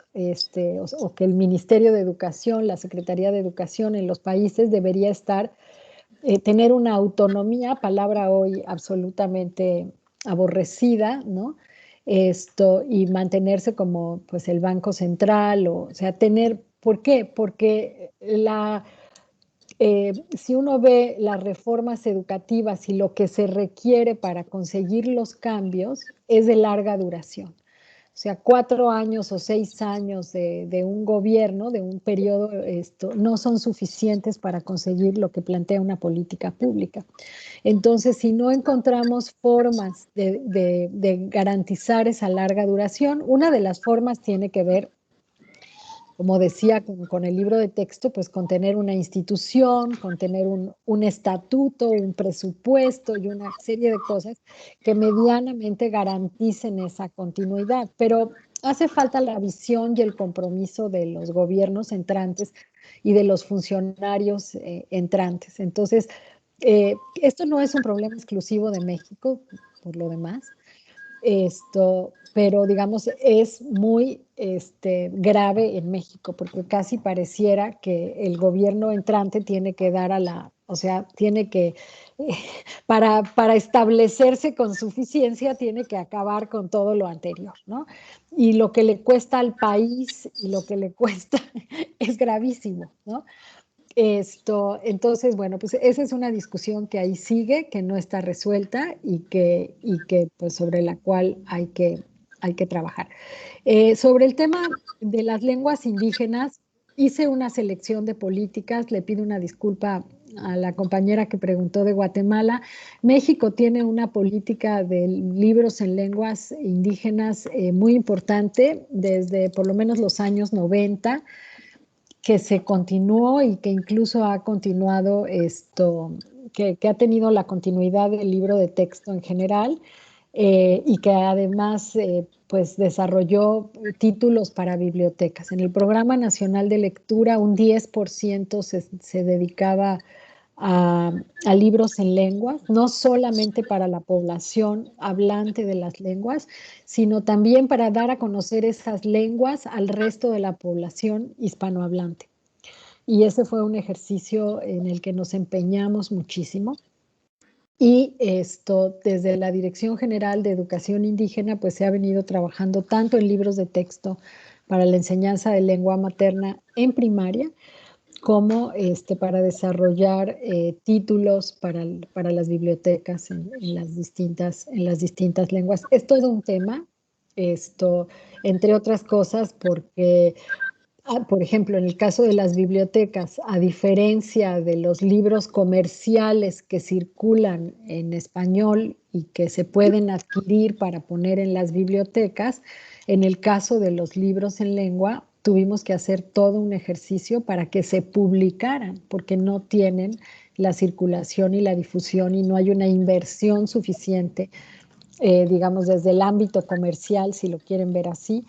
o que el Ministerio de Educación, la Secretaría de Educación en los países debería tener una autonomía, palabra hoy absolutamente aborrecida, ¿no? Y mantenerse como pues el Banco Central, o sea, ¿por qué? Porque si uno ve las reformas educativas y lo que se requiere para conseguir los cambios es de larga duración. O sea, 4 años o 6 años de un gobierno, de un periodo, no son suficientes para conseguir lo que plantea una política pública. Entonces, si no encontramos formas de garantizar esa larga duración, una de las formas tiene que ver, como decía, con el libro de texto, pues con tener una institución, con tener un estatuto, un presupuesto y una serie de cosas que medianamente garanticen esa continuidad. Pero hace falta la visión y el compromiso de los gobiernos entrantes y de los funcionarios entrantes. Entonces, esto no es un problema exclusivo de México, por lo demás. Pero digamos, es muy grave en México, porque casi pareciera que el gobierno entrante tiene que dar o sea, tiene que, para establecerse con suficiencia, tiene que acabar con todo lo anterior, ¿no? Y lo que le cuesta al país y lo que le cuesta es gravísimo, ¿no? Entonces, bueno, pues esa es una discusión que ahí sigue, que no está resuelta y que pues sobre la cual hay que trabajar. Sobre el tema de las lenguas indígenas, hice una selección de políticas, le pido una disculpa a la compañera que preguntó de Guatemala. México tiene una política de libros en lenguas indígenas muy importante desde por lo menos los años 90, que se continuó y que incluso ha continuado que ha tenido la continuidad del libro de texto en general. Y que además pues desarrolló títulos para bibliotecas. En el Programa Nacional de Lectura un 10% se dedicaba a libros en lenguas, no solamente para la población hablante de las lenguas, sino también para dar a conocer esas lenguas al resto de la población hispanohablante. Y ese fue un ejercicio en el que nos empeñamos muchísimo. Y desde la Dirección General de Educación Indígena, pues se ha venido trabajando tanto en libros de texto para la enseñanza de lengua materna en primaria, como para desarrollar títulos para las bibliotecas en las distintas lenguas. Es todo un tema, entre otras cosas, porque por ejemplo, en el caso de las bibliotecas, a diferencia de los libros comerciales que circulan en español y que se pueden adquirir para poner en las bibliotecas, en el caso de los libros en lengua, tuvimos que hacer todo un ejercicio para que se publicaran, porque no tienen la circulación y la difusión y no hay una inversión suficiente, digamos, desde el ámbito comercial, si lo quieren ver así,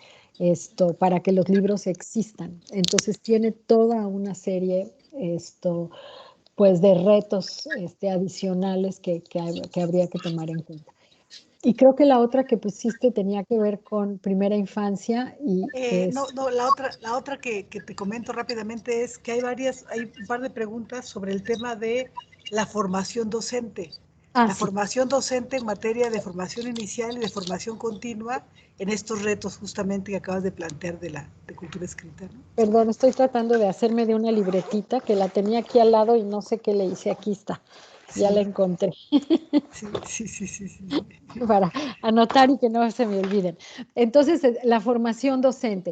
para que los libros existan. Entonces tiene toda una serie pues de retos adicionales que habría que tomar en cuenta. Y creo que la otra que pusiste tenía que ver con primera infancia y no, la otra que te comento rápidamente es que hay un par de preguntas sobre el tema de la formación docente. La formación docente en materia de formación inicial y de formación continua en estos retos justamente que acabas de plantear de cultura escrita, ¿no? Perdón, estoy tratando de hacerme de una libretita que la tenía aquí al lado y no sé qué le hice. Aquí está, ya Sí. la encontré. Sí. Para anotar y que no se me olviden. Entonces, la formación docente.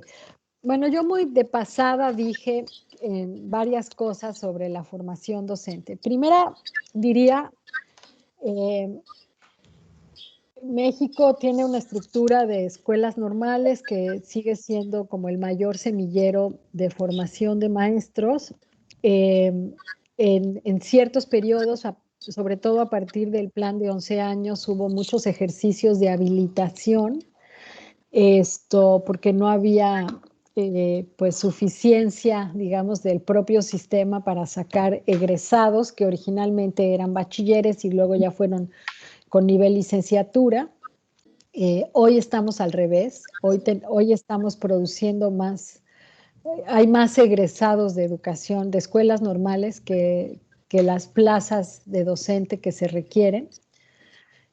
Bueno, yo muy de pasada dije varias cosas sobre la formación docente. Primera, diría, México tiene una estructura de escuelas normales que sigue siendo como el mayor semillero de formación de maestros. En ciertos periodos, sobre todo a partir del plan de 11 años, hubo muchos ejercicios de habilitación, porque no había pues suficiencia, digamos, del propio sistema para sacar egresados que originalmente eran bachilleres y luego ya fueron con nivel licenciatura. Hoy estamos al revés, hoy estamos produciendo más, hay más egresados de educación, de escuelas normales que las plazas de docente que se requieren.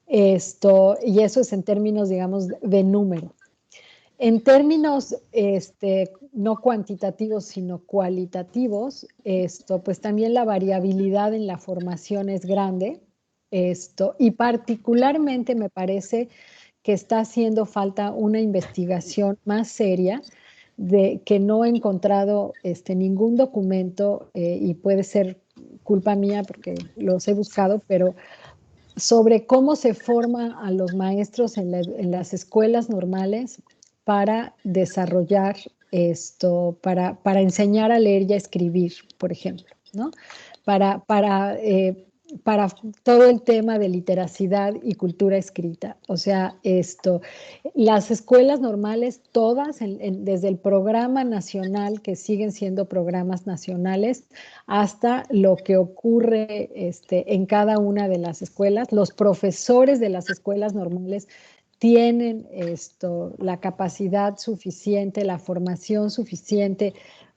Y eso es en términos, digamos, de número. En términos no cuantitativos, sino cualitativos, pues también la variabilidad en la formación es grande. Y particularmente me parece que está haciendo falta una investigación más seria, de que no he encontrado ningún documento, y puede ser culpa mía porque los he buscado, pero sobre cómo se forma a los maestros en las escuelas normales para desarrollar para enseñar a leer y a escribir, por ejemplo, ¿no? Para todo el tema de literacidad y cultura escrita. O sea, las escuelas normales, todas, desde el programa nacional, que siguen siendo programas nacionales, hasta lo que ocurre en cada una de las escuelas, los profesores de las escuelas normales tienen la capacidad suficiente, la formación suficiente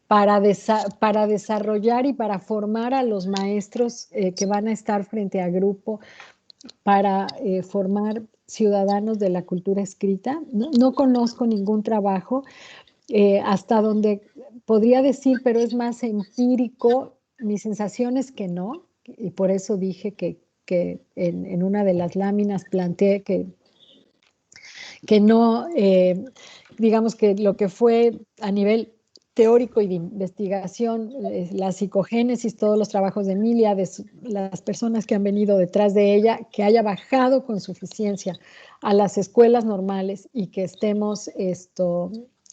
para desarrollar y para formar a los maestros que van a estar frente a grupo, para formar ciudadanos de la cultura escrita. No conozco ningún trabajo, hasta donde podría decir, pero es más empírico, mi sensación es que no, y por eso dije que en una de las láminas planteé que no, digamos que lo que fue a nivel teórico y de investigación, la psicogénesis, todos los trabajos de Emilia, las personas que han venido detrás de ella, que haya bajado con suficiencia a las escuelas normales y que estemos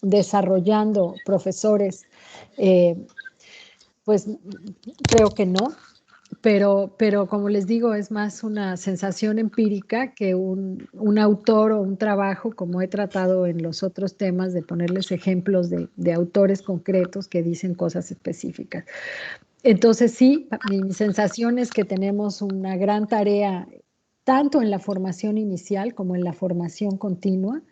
desarrollando profesores, pues creo que no. Pero como les digo, es más una sensación empírica que un autor o un trabajo, como he tratado en los otros temas, de ponerles ejemplos de autores concretos que dicen cosas específicas. Entonces sí, mi sensación es que tenemos una gran tarea, tanto en la formación inicial como en la formación continua,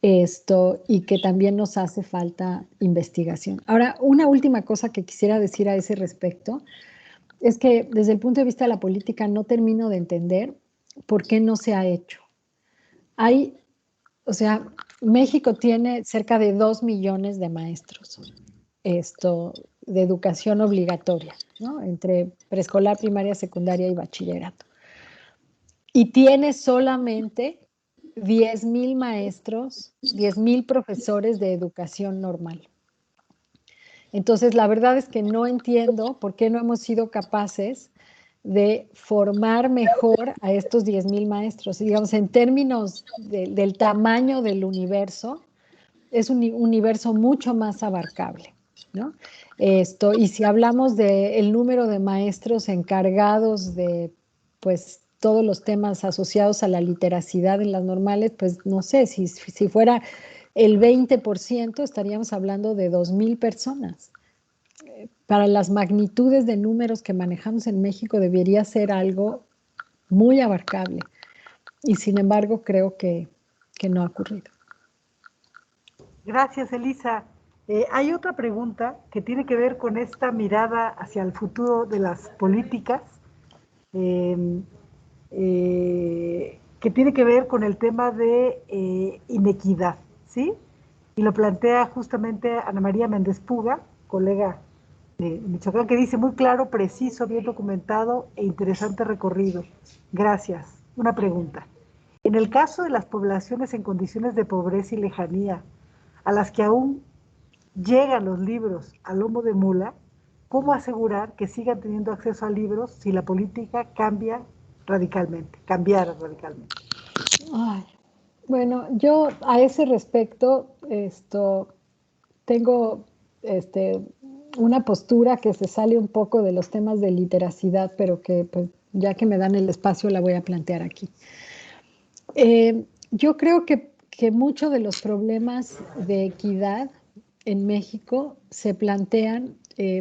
y que también nos hace falta investigación. Ahora, una última cosa que quisiera decir a ese respecto, es que desde el punto de vista de la política no termino de entender por qué no se ha hecho. O sea, México tiene cerca de 2 millones de maestros de educación obligatoria, ¿no? Entre preescolar, primaria, secundaria y bachillerato. Y tiene solamente 10,000 maestros, 10,000 profesores de educación normal. Entonces, la verdad es que no entiendo por qué no hemos sido capaces de formar mejor a estos 10,000 maestros. Digamos, en términos del tamaño del universo, es un universo mucho más abarcable, ¿no? Y si hablamos del número de maestros encargados de, pues, todos los temas asociados a la literacidad en las normales, pues no sé, si fuera el 20%, estaríamos hablando de 2,000 personas. Para las magnitudes de números que manejamos en México debería ser algo muy abarcable. Y sin embargo, creo que no ha ocurrido. Gracias, Elisa. Hay otra pregunta que tiene que ver con esta mirada hacia el futuro de las políticas, que tiene que ver con el tema de inequidad, ¿sí? Y lo plantea justamente Ana María Méndez Puga, colega de Michoacán, que dice muy claro, preciso, bien documentado e interesante recorrido. Gracias. Una pregunta. En el caso de las poblaciones en condiciones de pobreza y lejanía, a las que aún llegan los libros a lomo de mula, ¿cómo asegurar que sigan teniendo acceso a libros si la política cambiara radicalmente? Ay, bueno, yo a ese respecto tengo una postura que se sale un poco de los temas de literacidad, pero que pues, ya que me dan el espacio la voy a plantear aquí. Yo creo que muchos de los problemas de equidad en México se plantean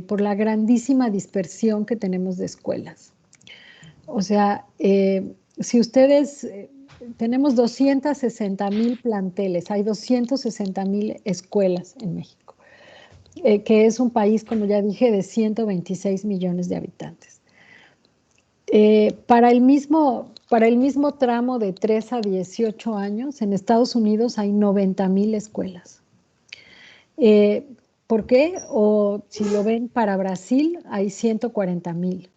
por la grandísima dispersión que tenemos de escuelas. O sea, si ustedes, tenemos 260,000 planteles, hay 260,000 escuelas en México, que es un país, como ya dije, de 126 millones de habitantes. Para el mismo tramo de 3 a 18 años, en Estados Unidos hay 90,000 escuelas. ¿Por qué? O si lo ven para Brasil, hay 140,000.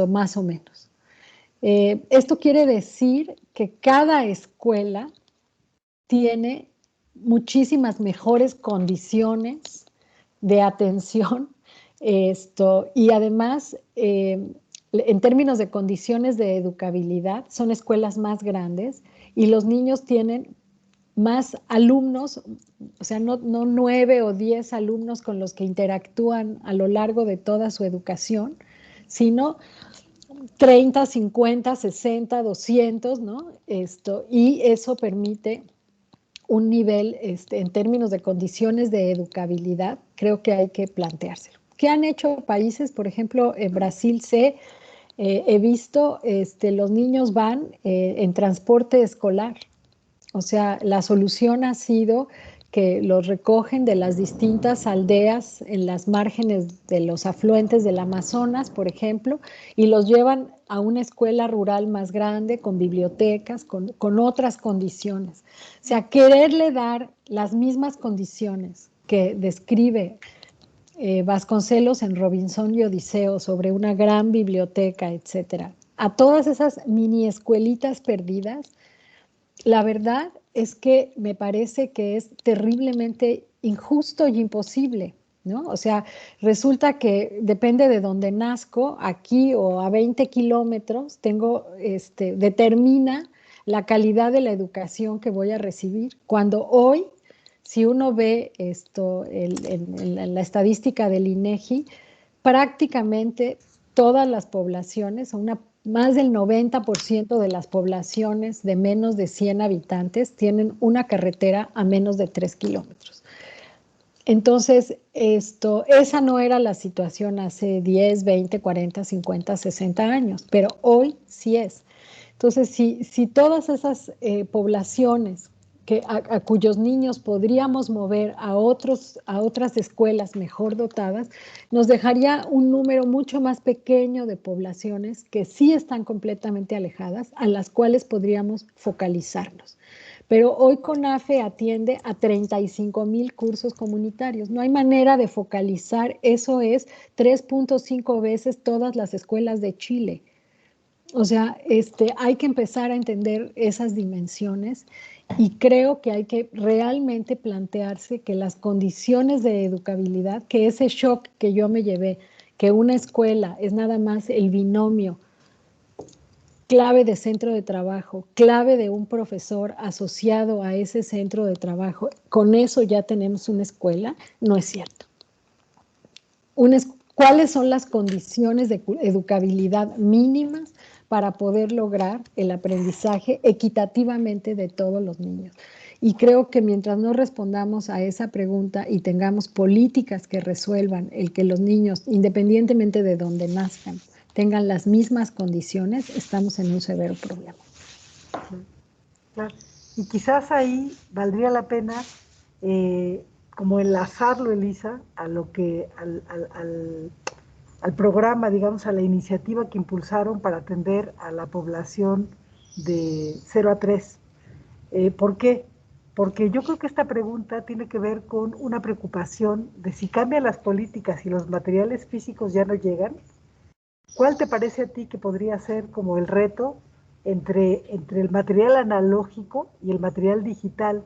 Más o menos. Esto quiere decir que cada escuela tiene muchísimas mejores condiciones de atención, y además, en términos de condiciones de educabilidad, son escuelas más grandes y los niños tienen más alumnos, o sea, no 9 o 10 alumnos con los que interactúan a lo largo de toda su educación, sino 30, 50, 60, 200, ¿no? Y eso permite un nivel, en términos de condiciones de educabilidad, creo que hay que planteárselo. ¿Qué han hecho países? Por ejemplo, en Brasil he visto, los niños van en transporte escolar. O sea, la solución ha sido que los recogen de las distintas aldeas en las márgenes de los afluentes del Amazonas, por ejemplo, y los llevan a una escuela rural más grande, con bibliotecas, con otras condiciones. O sea, quererle dar las mismas condiciones que describe Vasconcelos en Robinson y Odiseo sobre una gran biblioteca, etcétera, a todas esas mini escuelitas perdidas, la verdad es que me parece que es terriblemente injusto y imposible, ¿no? O sea, resulta que depende de donde nazco, aquí o a 20 kilómetros, determina la calidad de la educación que voy a recibir. Cuando hoy, si uno ve en la estadística del INEGI, prácticamente todas las poblaciones, más del 90% de las poblaciones de menos de 100 habitantes tienen una carretera a menos de 3 kilómetros. Entonces, esa no era la situación hace 10, 20, 40, 50, 60 años, pero hoy sí es. Entonces, si todas esas poblaciones a cuyos niños podríamos mover a otras escuelas mejor dotadas, nos dejaría un número mucho más pequeño de poblaciones que sí están completamente alejadas, a las cuales podríamos focalizarnos. Pero hoy CONAFE atiende a 35,000 cursos comunitarios. No hay manera de focalizar, eso es 3.5 veces todas las escuelas de Chile. O sea, hay que empezar a entender esas dimensiones y creo que hay que realmente plantearse que las condiciones de educabilidad, que ese shock que yo me llevé, que una escuela es nada más el binomio clave de centro de trabajo, clave de un profesor asociado a ese centro de trabajo, con eso ya tenemos una escuela, no es cierto. ¿Cuáles son las condiciones de educabilidad mínimas para poder lograr el aprendizaje equitativamente de todos los niños? Y creo que mientras no respondamos a esa pregunta y tengamos políticas que resuelvan el que los niños, independientemente de donde nazcan, tengan las mismas condiciones, estamos en un severo problema. Claro. Y quizás ahí valdría la pena como enlazarlo, Elisa, a lo que al programa, digamos, a la iniciativa que impulsaron para atender a la población de 0 a 3. ¿Por qué? Porque yo creo que esta pregunta tiene que ver con una preocupación de si cambian las políticas y los materiales físicos ya no llegan. ¿Cuál te parece a ti que podría ser como el reto entre el material analógico y el material digital?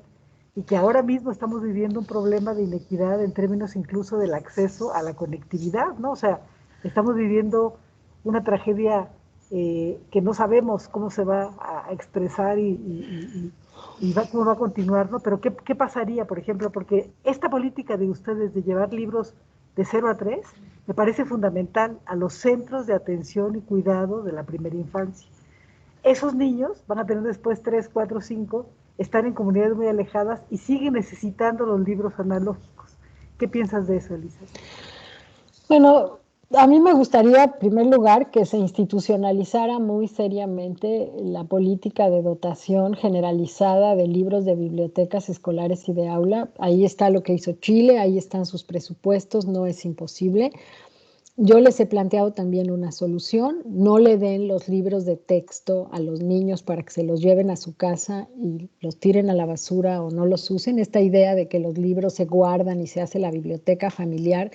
Y que ahora mismo estamos viviendo un problema de inequidad en términos incluso del acceso a la conectividad, ¿no? O sea, estamos viviendo una tragedia que no sabemos cómo se va a expresar cómo va a continuar, ¿no? Pero ¿qué pasaría, por ejemplo? Porque esta política de ustedes de llevar libros de 0 a 3 me parece fundamental a los centros de atención y cuidado de la primera infancia. Esos niños van a tener después 3, 4, 5, están en comunidades muy alejadas y siguen necesitando los libros analógicos. ¿Qué piensas de eso, Elisa? Bueno, a mí me gustaría, en primer lugar, que se institucionalizara muy seriamente la política de dotación generalizada de libros de bibliotecas escolares y de aula. Ahí está lo que hizo Chile, ahí están sus presupuestos, no es imposible. Yo les he planteado también una solución, no le den los libros de texto a los niños para que se los lleven a su casa y los tiren a la basura o no los usen. Esta idea de que los libros se guardan y se hace la biblioteca familiar,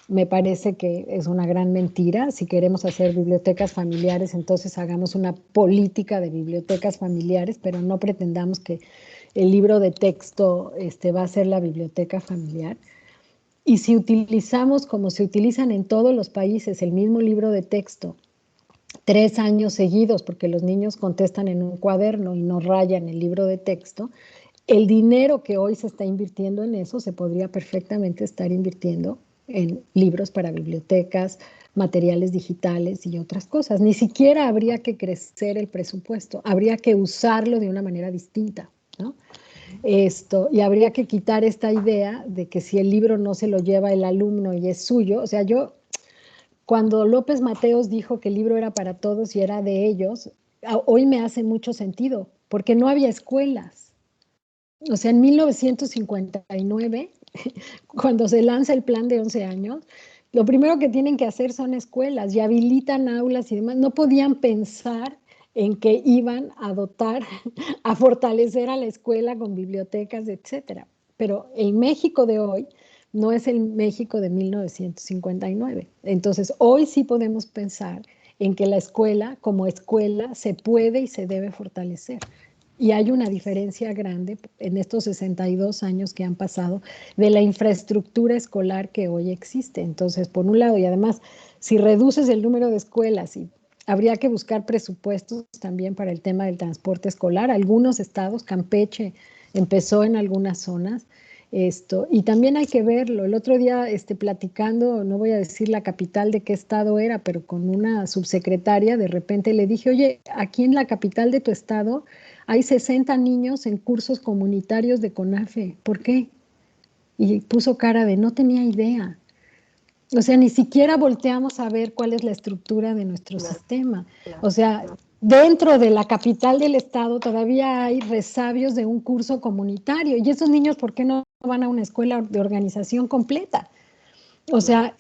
me parece que es una gran mentira. Si queremos hacer bibliotecas familiares, entonces hagamos una política de bibliotecas familiares, pero no pretendamos que el libro de texto va a ser la biblioteca familiar. Y si utilizamos, como se utilizan en todos los países, el mismo libro de texto 3 años seguidos, porque los niños contestan en un cuaderno y no rayan el libro de texto, el dinero que hoy se está invirtiendo en eso se podría perfectamente estar invirtiendo en libros para bibliotecas, materiales digitales y otras cosas. Ni siquiera habría que crecer el presupuesto, habría que usarlo de una manera distinta, ¿no? Y habría que quitar esta idea de que si el libro no se lo lleva el alumno y es suyo, o sea, cuando López Mateos dijo que el libro era para todos y era de ellos, hoy me hace mucho sentido, porque no había escuelas. O sea, en 1959, cuando se lanza el plan de 11 años, lo primero que tienen que hacer son escuelas y habilitan aulas y demás. No podían pensar en que iban a dotar, a fortalecer a la escuela con bibliotecas, etcétera. Pero el México de hoy no es el México de 1959. Entonces, hoy sí podemos pensar en que la escuela, como escuela, se puede y se debe fortalecer. Y hay una diferencia grande en estos 62 años que han pasado de la infraestructura escolar que hoy existe. Entonces, por un lado, y además, si reduces el número de escuelas, y habría que buscar presupuestos también para el tema del transporte escolar. Algunos estados, Campeche empezó en algunas zonas, y también hay que verlo. El otro día, platicando, no voy a decir la capital de qué estado era, pero con una subsecretaria, de repente le dije, oye, aquí en la capital de tu estado hay 60 niños en cursos comunitarios de CONAFE. ¿Por qué? Y puso cara de no tenía idea. O sea, ni siquiera volteamos a ver cuál es la estructura de nuestro sistema. O sea, dentro de la capital del estado todavía hay resabios de un curso comunitario. Y esos niños, ¿por qué no van a una escuela de organización completa? O sea,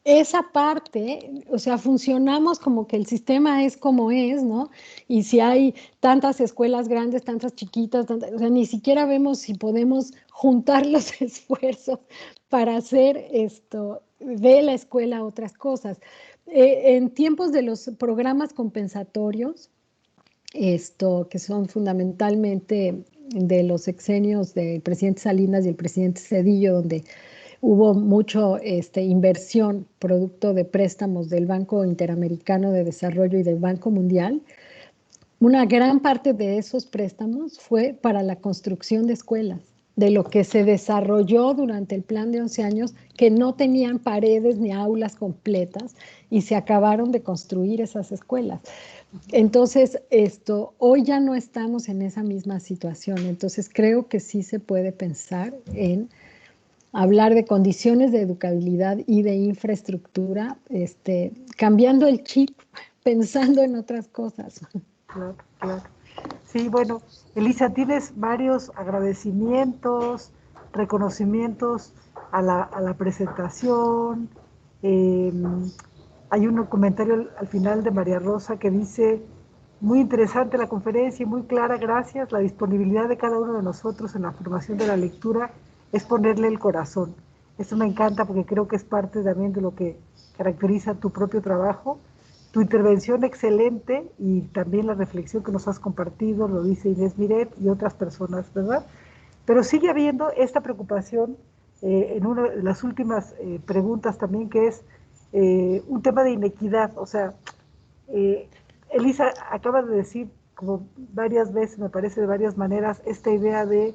esa parte, o sea, funcionamos como que el sistema es como es, ¿no? Y si hay tantas escuelas grandes, tantas chiquitas, o sea, ni siquiera vemos si podemos juntar los esfuerzos para hacer de la escuela otras cosas. En tiempos de los programas compensatorios, que son fundamentalmente de los sexenios del presidente Salinas y el presidente Zedillo, donde hubo mucho inversión producto de préstamos del Banco Interamericano de Desarrollo y del Banco Mundial. Una gran parte de esos préstamos fue para la construcción de escuelas, de lo que se desarrolló durante el plan de 11 años, que no tenían paredes ni aulas completas y se acabaron de construir esas escuelas. Entonces, hoy ya no estamos en esa misma situación. Entonces, creo que sí se puede pensar en hablar de condiciones de educabilidad y de infraestructura, cambiando el chip, pensando en otras cosas. Claro, claro. Sí, bueno, Elisa, tienes varios agradecimientos, reconocimientos a la presentación. eh, Hay un comentario al final de María Rosa que dice, muy interesante la conferencia y muy clara, gracias. La disponibilidad de cada uno de nosotros en la formación de la lectura es ponerle el corazón. Esto me encanta porque creo que es parte también de lo que caracteriza tu propio trabajo. Tu intervención excelente y también la reflexión que nos has compartido, lo dice Inés Miret y otras personas, ¿verdad? Pero sigue habiendo esta preocupación en una de las últimas preguntas también, que es un tema de inequidad. O sea, eh, Elisa acaba de decir como varias veces, me parece de varias maneras, esta idea de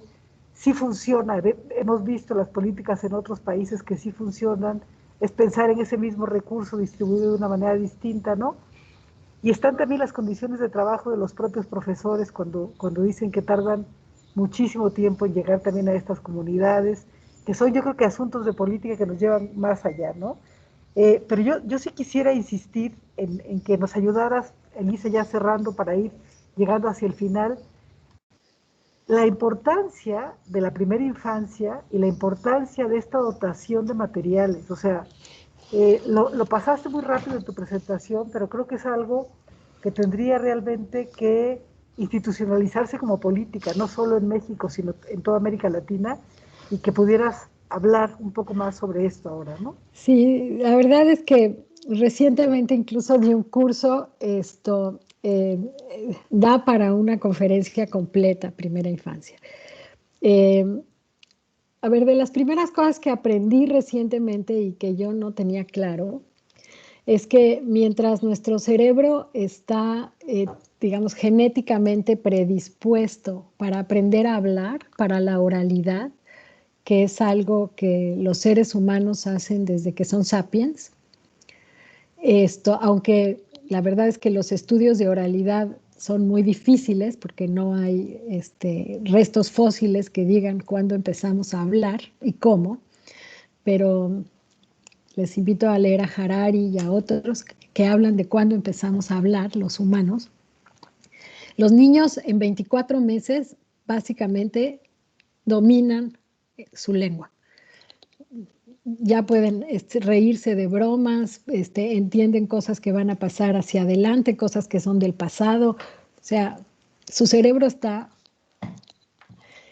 sí funciona. Hemos visto las políticas en otros países que sí funcionan, es pensar en ese mismo recurso distribuido de una manera distinta, ¿no? Y están también las condiciones de trabajo de los propios profesores cuando dicen que tardan muchísimo tiempo en llegar también a estas comunidades, que son yo creo que asuntos de política que nos llevan más allá, ¿no? Pero yo sí quisiera insistir en que nos ayudaras, Elisa, ya cerrando para ir llegando hacia el final, la importancia de la primera infancia y la importancia de esta dotación de materiales. O sea, lo pasaste muy rápido en tu presentación, pero creo que es algo que tendría realmente que institucionalizarse como política, no solo en México, sino en toda América Latina, y que pudieras hablar un poco más sobre esto ahora, ¿no? Sí, la verdad es que recientemente incluso di un curso, da para una conferencia completa, primera infancia. Eh, a ver, de las primeras cosas que aprendí recientemente y que yo no tenía claro, es que mientras nuestro cerebro está, digamos, genéticamente predispuesto para aprender a hablar, para la oralidad, que es algo que los seres humanos hacen desde que son sapiens, aunque la verdad es que los estudios de oralidad son muy difíciles porque no hay restos fósiles que digan cuándo empezamos a hablar y cómo, pero les invito a leer a Harari y a otros que hablan de cuándo empezamos a hablar los humanos. Los niños en 24 meses básicamente dominan su lengua. Ya pueden reírse de bromas, entienden cosas que van a pasar hacia adelante, cosas que son del pasado. O sea, su cerebro está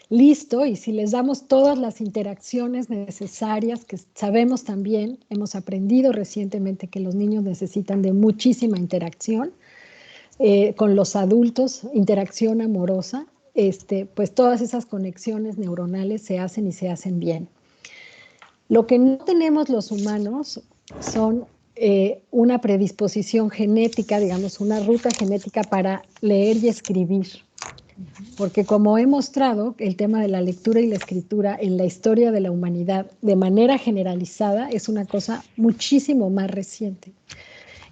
listo, y si les damos todas las interacciones necesarias, que sabemos también, hemos aprendido recientemente que los niños necesitan de muchísima interacción, con los adultos, interacción amorosa, pues todas esas conexiones neuronales se hacen y se hacen bien. Lo que no tenemos los humanos son una predisposición genética, digamos, una ruta genética para leer y escribir. Porque como he mostrado, el tema de la lectura y la escritura en la historia de la humanidad de manera generalizada es una cosa muchísimo más reciente.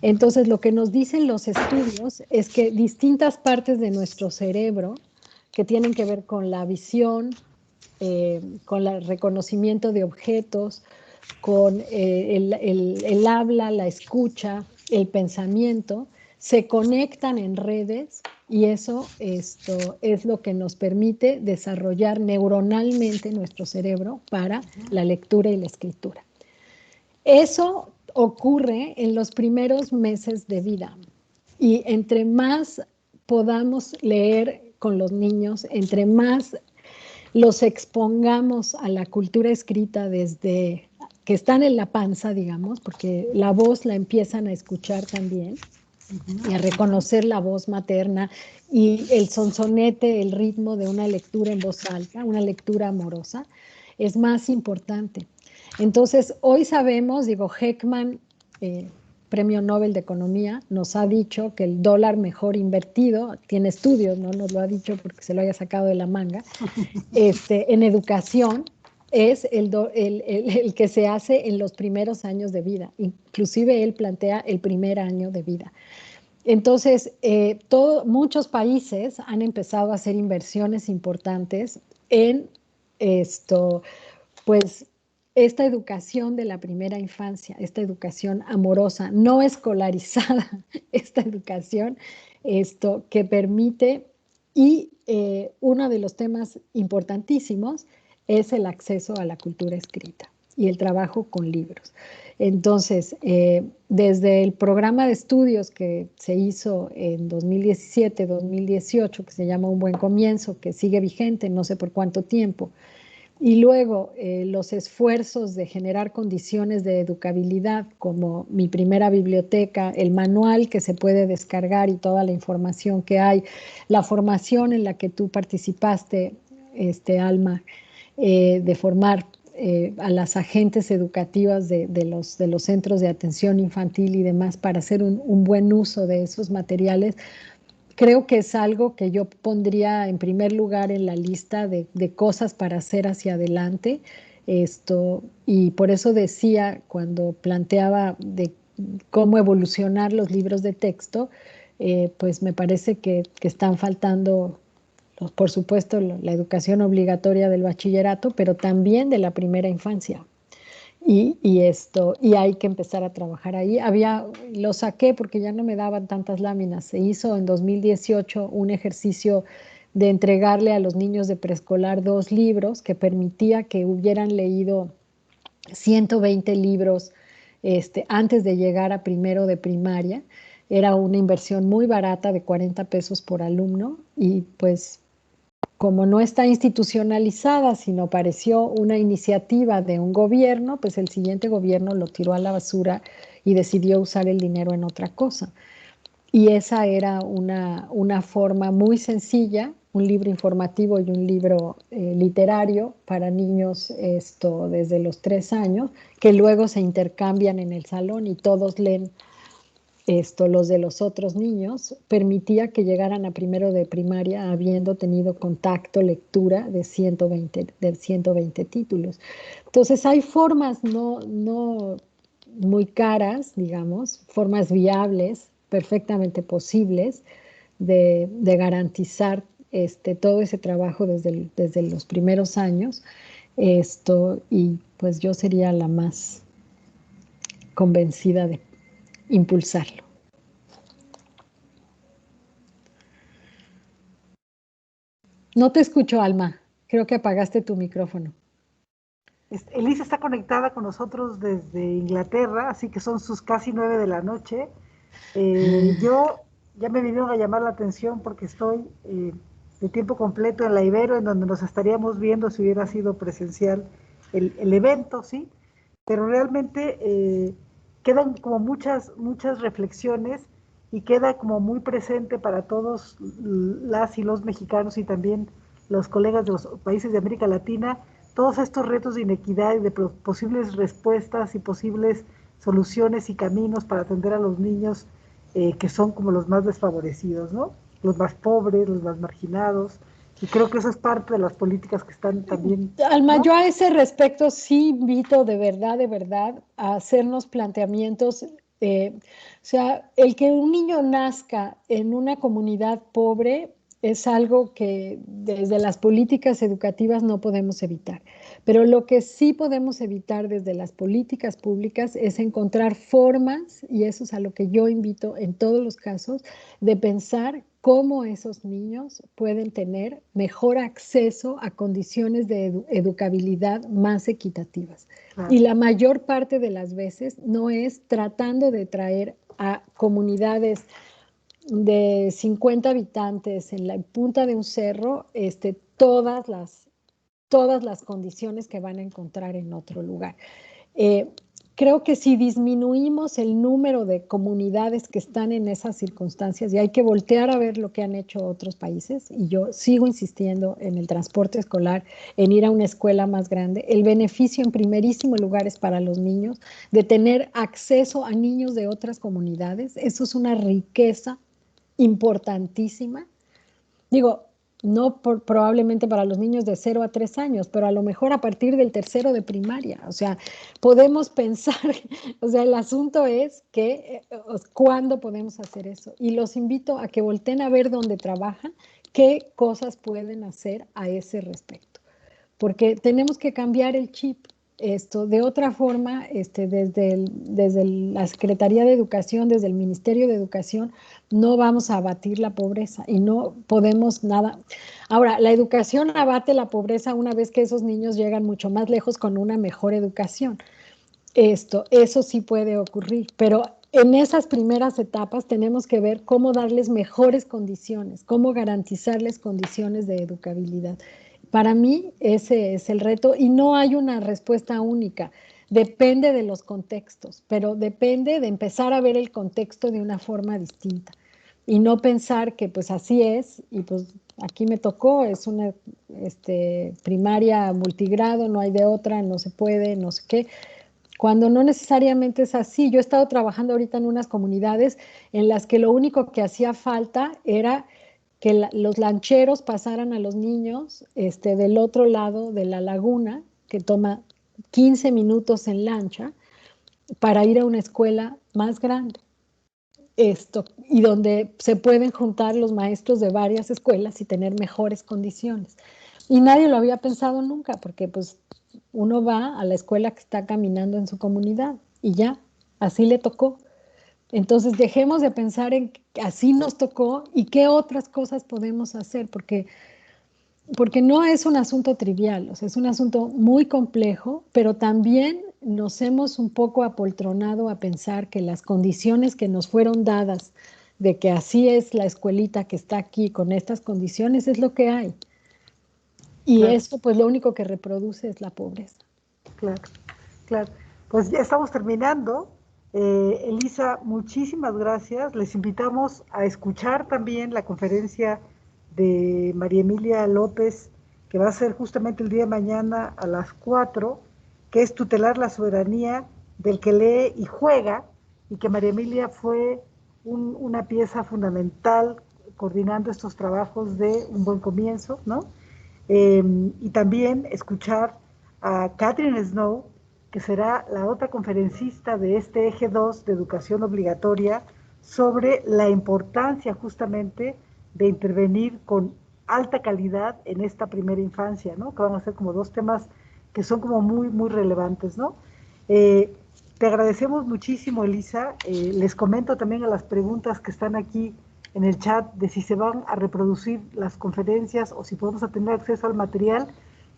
Entonces, lo que nos dicen los estudios es que distintas partes de nuestro cerebro que tienen que ver con la visión, con el reconocimiento de objetos, con el habla, la escucha, el pensamiento, se conectan en redes y eso es lo que nos permite desarrollar neuronalmente nuestro cerebro para la lectura y la escritura. Eso ocurre en los primeros meses de vida y entre más podamos leer con los niños, entre más los expongamos a la cultura escrita desde que están en la panza, digamos, porque la voz la empiezan a escuchar también y a reconocer la voz materna y el sonsonete, el ritmo de una lectura en voz alta, una lectura amorosa, es más importante. Entonces, hoy sabemos, digo, Heckman, Premio Nobel de Economía, nos ha dicho que el dólar mejor invertido, tiene estudios, no nos lo ha dicho porque se lo haya sacado de la manga, en educación es el que se hace en los primeros años de vida. Inclusive él plantea el primer año de vida. Entonces, muchos países han empezado a hacer inversiones importantes en pues esta educación de la primera infancia, esta educación amorosa, no escolarizada, esta educación que permite, y uno de los temas importantísimos es el acceso a la cultura escrita y el trabajo con libros. Entonces, desde el programa de estudios que se hizo en 2017-2018, que se llama Un Buen Comienzo, que sigue vigente no sé por cuánto tiempo, y luego los esfuerzos de generar condiciones de educabilidad, como Mi Primera Biblioteca, el manual que se puede descargar y toda la información que hay, la formación en la que tú participaste, Alma, de formar a las agentes educativas de los centros de atención infantil y demás para hacer un buen uso de esos materiales. Creo que es algo que yo pondría en primer lugar en la lista de cosas para hacer hacia adelante. Y por eso decía, cuando planteaba de cómo evolucionar los libros de texto, pues me parece que están faltando, por supuesto, la educación obligatoria del bachillerato, pero también de la primera infancia. Y hay que empezar a trabajar ahí. Lo saqué porque ya no me daban tantas láminas. Se hizo en 2018 un ejercicio de entregarle a los niños de preescolar 2 libros que permitía que hubieran leído 120 libros antes de llegar a primero de primaria. Era una inversión muy barata de 40 pesos por alumno y pues como no está institucionalizada, sino pareció una iniciativa de un gobierno, pues el siguiente gobierno lo tiró a la basura y decidió usar el dinero en otra cosa. Y esa era una forma muy sencilla, un libro informativo y un libro literario para niños desde los 3 años, que luego se intercambian en el salón y todos leen los de los otros niños, permitía que llegaran a primero de primaria habiendo tenido contacto, lectura de 120 títulos. Entonces hay formas no muy caras, digamos, formas viables, perfectamente posibles de garantizar todo ese trabajo desde los primeros años. Y pues yo sería la más convencida de impulsarlo. No te escucho, Alma. Creo que apagaste tu micrófono. Elisa está conectada con nosotros desde Inglaterra, así que son sus casi 9 de la noche. Yo ya me vinieron a llamar la atención porque estoy de tiempo completo en la Ibero, en donde nos estaríamos viendo si hubiera sido presencial el evento, ¿sí? Pero realmente quedan como muchas reflexiones y queda como muy presente para todos las y los mexicanos y también los colegas de los países de América Latina, todos estos retos de inequidad y de posibles respuestas y posibles soluciones y caminos para atender a los niños que son como los más desfavorecidos, ¿no? Los más pobres, los más marginados, y creo que eso es parte de las políticas que están también, Alma, ¿no? yo a ese respecto sí invito de verdad, a hacernos planteamientos. O sea, el que un niño nazca en una comunidad pobre es algo que desde las políticas educativas no podemos evitar. Pero lo que sí podemos evitar desde las políticas públicas es encontrar formas, y eso es a lo que yo invito en todos los casos, de pensar cómo esos niños pueden tener mejor acceso a condiciones de educabilidad más equitativas. Claro. Y la mayor parte de las veces no es tratando de traer a comunidades de 50 habitantes en la punta de un cerro, todas las condiciones que van a encontrar en otro lugar. Creo que si disminuimos el número de comunidades que están en esas circunstancias, y hay que voltear a ver lo que han hecho otros países, y yo sigo insistiendo en el transporte escolar, en ir a una escuela más grande, el beneficio en primerísimo lugar es para los niños, de tener acceso a niños de otras comunidades, eso es una riqueza importantísima. Digo, no probablemente para los niños de 0 a 3 años, pero a lo mejor a partir del tercero de primaria. O sea, podemos pensar, o sea, el asunto es que cuándo podemos hacer eso. Y los invito a que volteen a ver dónde trabajan, qué cosas pueden hacer a ese respecto. Porque tenemos que cambiar el chip. De otra forma, desde la Secretaría de Educación, desde el Ministerio de Educación, no vamos a abatir la pobreza y no podemos nada. Ahora, la educación abate la pobreza una vez que esos niños llegan mucho más lejos con una mejor educación. Eso sí puede ocurrir, pero en esas primeras etapas tenemos que ver cómo darles mejores condiciones, cómo garantizarles condiciones de educabilidad. Para mí ese es el reto y no hay una respuesta única. Depende de los contextos, pero depende de empezar a ver el contexto de una forma distinta y no pensar que pues así es y pues aquí me tocó, es una primaria multigrado, no hay de otra, no se puede, no sé qué, cuando no necesariamente es así. Yo he estado trabajando ahorita en unas comunidades en las que lo único que hacía falta era que los lancheros pasaran a los niños del otro lado de la laguna, que toma 15 minutos en lancha, para ir a una escuela más grande. Y donde se pueden juntar los maestros de varias escuelas y tener mejores condiciones. Y nadie lo había pensado nunca, porque pues uno va a la escuela que está caminando en su comunidad y ya, así le tocó. Entonces dejemos de pensar en que así nos tocó y qué otras cosas podemos hacer, porque no es un asunto trivial, o sea, es un asunto muy complejo, pero también nos hemos un poco apoltronado a pensar que las condiciones que nos fueron dadas, de que así es la escuelita que está aquí con estas condiciones, es lo que hay. Y Claro. eso pues lo único que reproduce es la pobreza. Claro, claro. Pues ya estamos terminando. Elisa, muchísimas gracias. Les invitamos a escuchar también la conferencia de María Emilia López, que va a ser justamente el día de mañana a las 4, que es tutelar la soberanía del que lee y juega, y que María Emilia fue una pieza fundamental coordinando estos trabajos de Un Buen Comienzo, ¿no? Y también escuchar a Catherine Snow, que será la otra conferencista de este eje 2 de educación obligatoria, sobre la importancia justamente de intervenir con alta calidad en esta primera infancia, ¿no? Que van a ser como dos temas que son como muy, muy relevantes, ¿no? Te agradecemos muchísimo, Elisa. Les comento también a las preguntas que están aquí en el chat de si se van a reproducir las conferencias o si podemos tener acceso al material.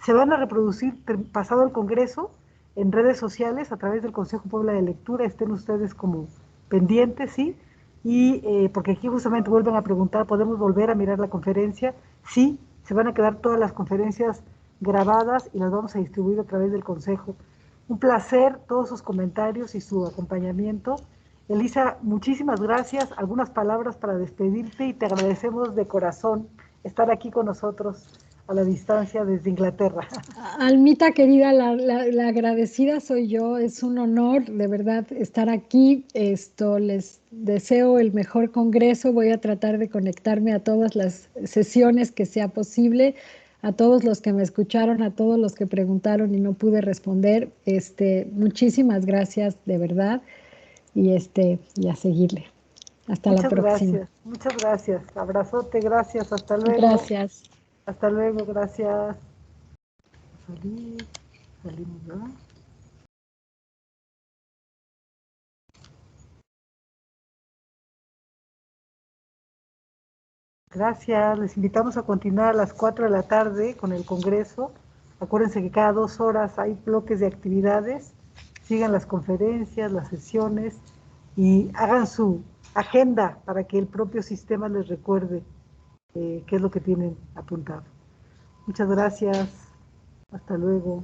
Se van a reproducir pasado el Congreso en redes sociales a través del Consejo Puebla de Lectura. Estén ustedes como pendientes, ¿sí? Y porque aquí justamente vuelven a preguntar, ¿podemos volver a mirar la conferencia? Sí, se van a quedar todas las conferencias grabadas y las vamos a distribuir a través del Consejo. Un placer todos sus comentarios y su acompañamiento Elisa, muchísimas gracias. Algunas palabras para despedirte y te agradecemos de corazón estar aquí con nosotros a la distancia desde Inglaterra. Almita querida, la agradecida soy yo, es un honor de verdad estar aquí. Les deseo el mejor congreso, voy a tratar de conectarme a todas las sesiones que sea posible, a todos los que me escucharon, a todos los que preguntaron y no pude responder. Muchísimas gracias de verdad y a seguirle. Hasta la próxima. Muchas gracias. Abrazote, gracias, hasta luego. Gracias. Hasta luego, gracias. Salimos, ¿verdad? Gracias, les invitamos a continuar a las 4 de la tarde con el Congreso. Acuérdense que cada 2 horas hay bloques de actividades. Sigan las conferencias, las sesiones y hagan su agenda para que el propio sistema les recuerde qué es lo que tienen apuntado. Muchas gracias. Hasta luego.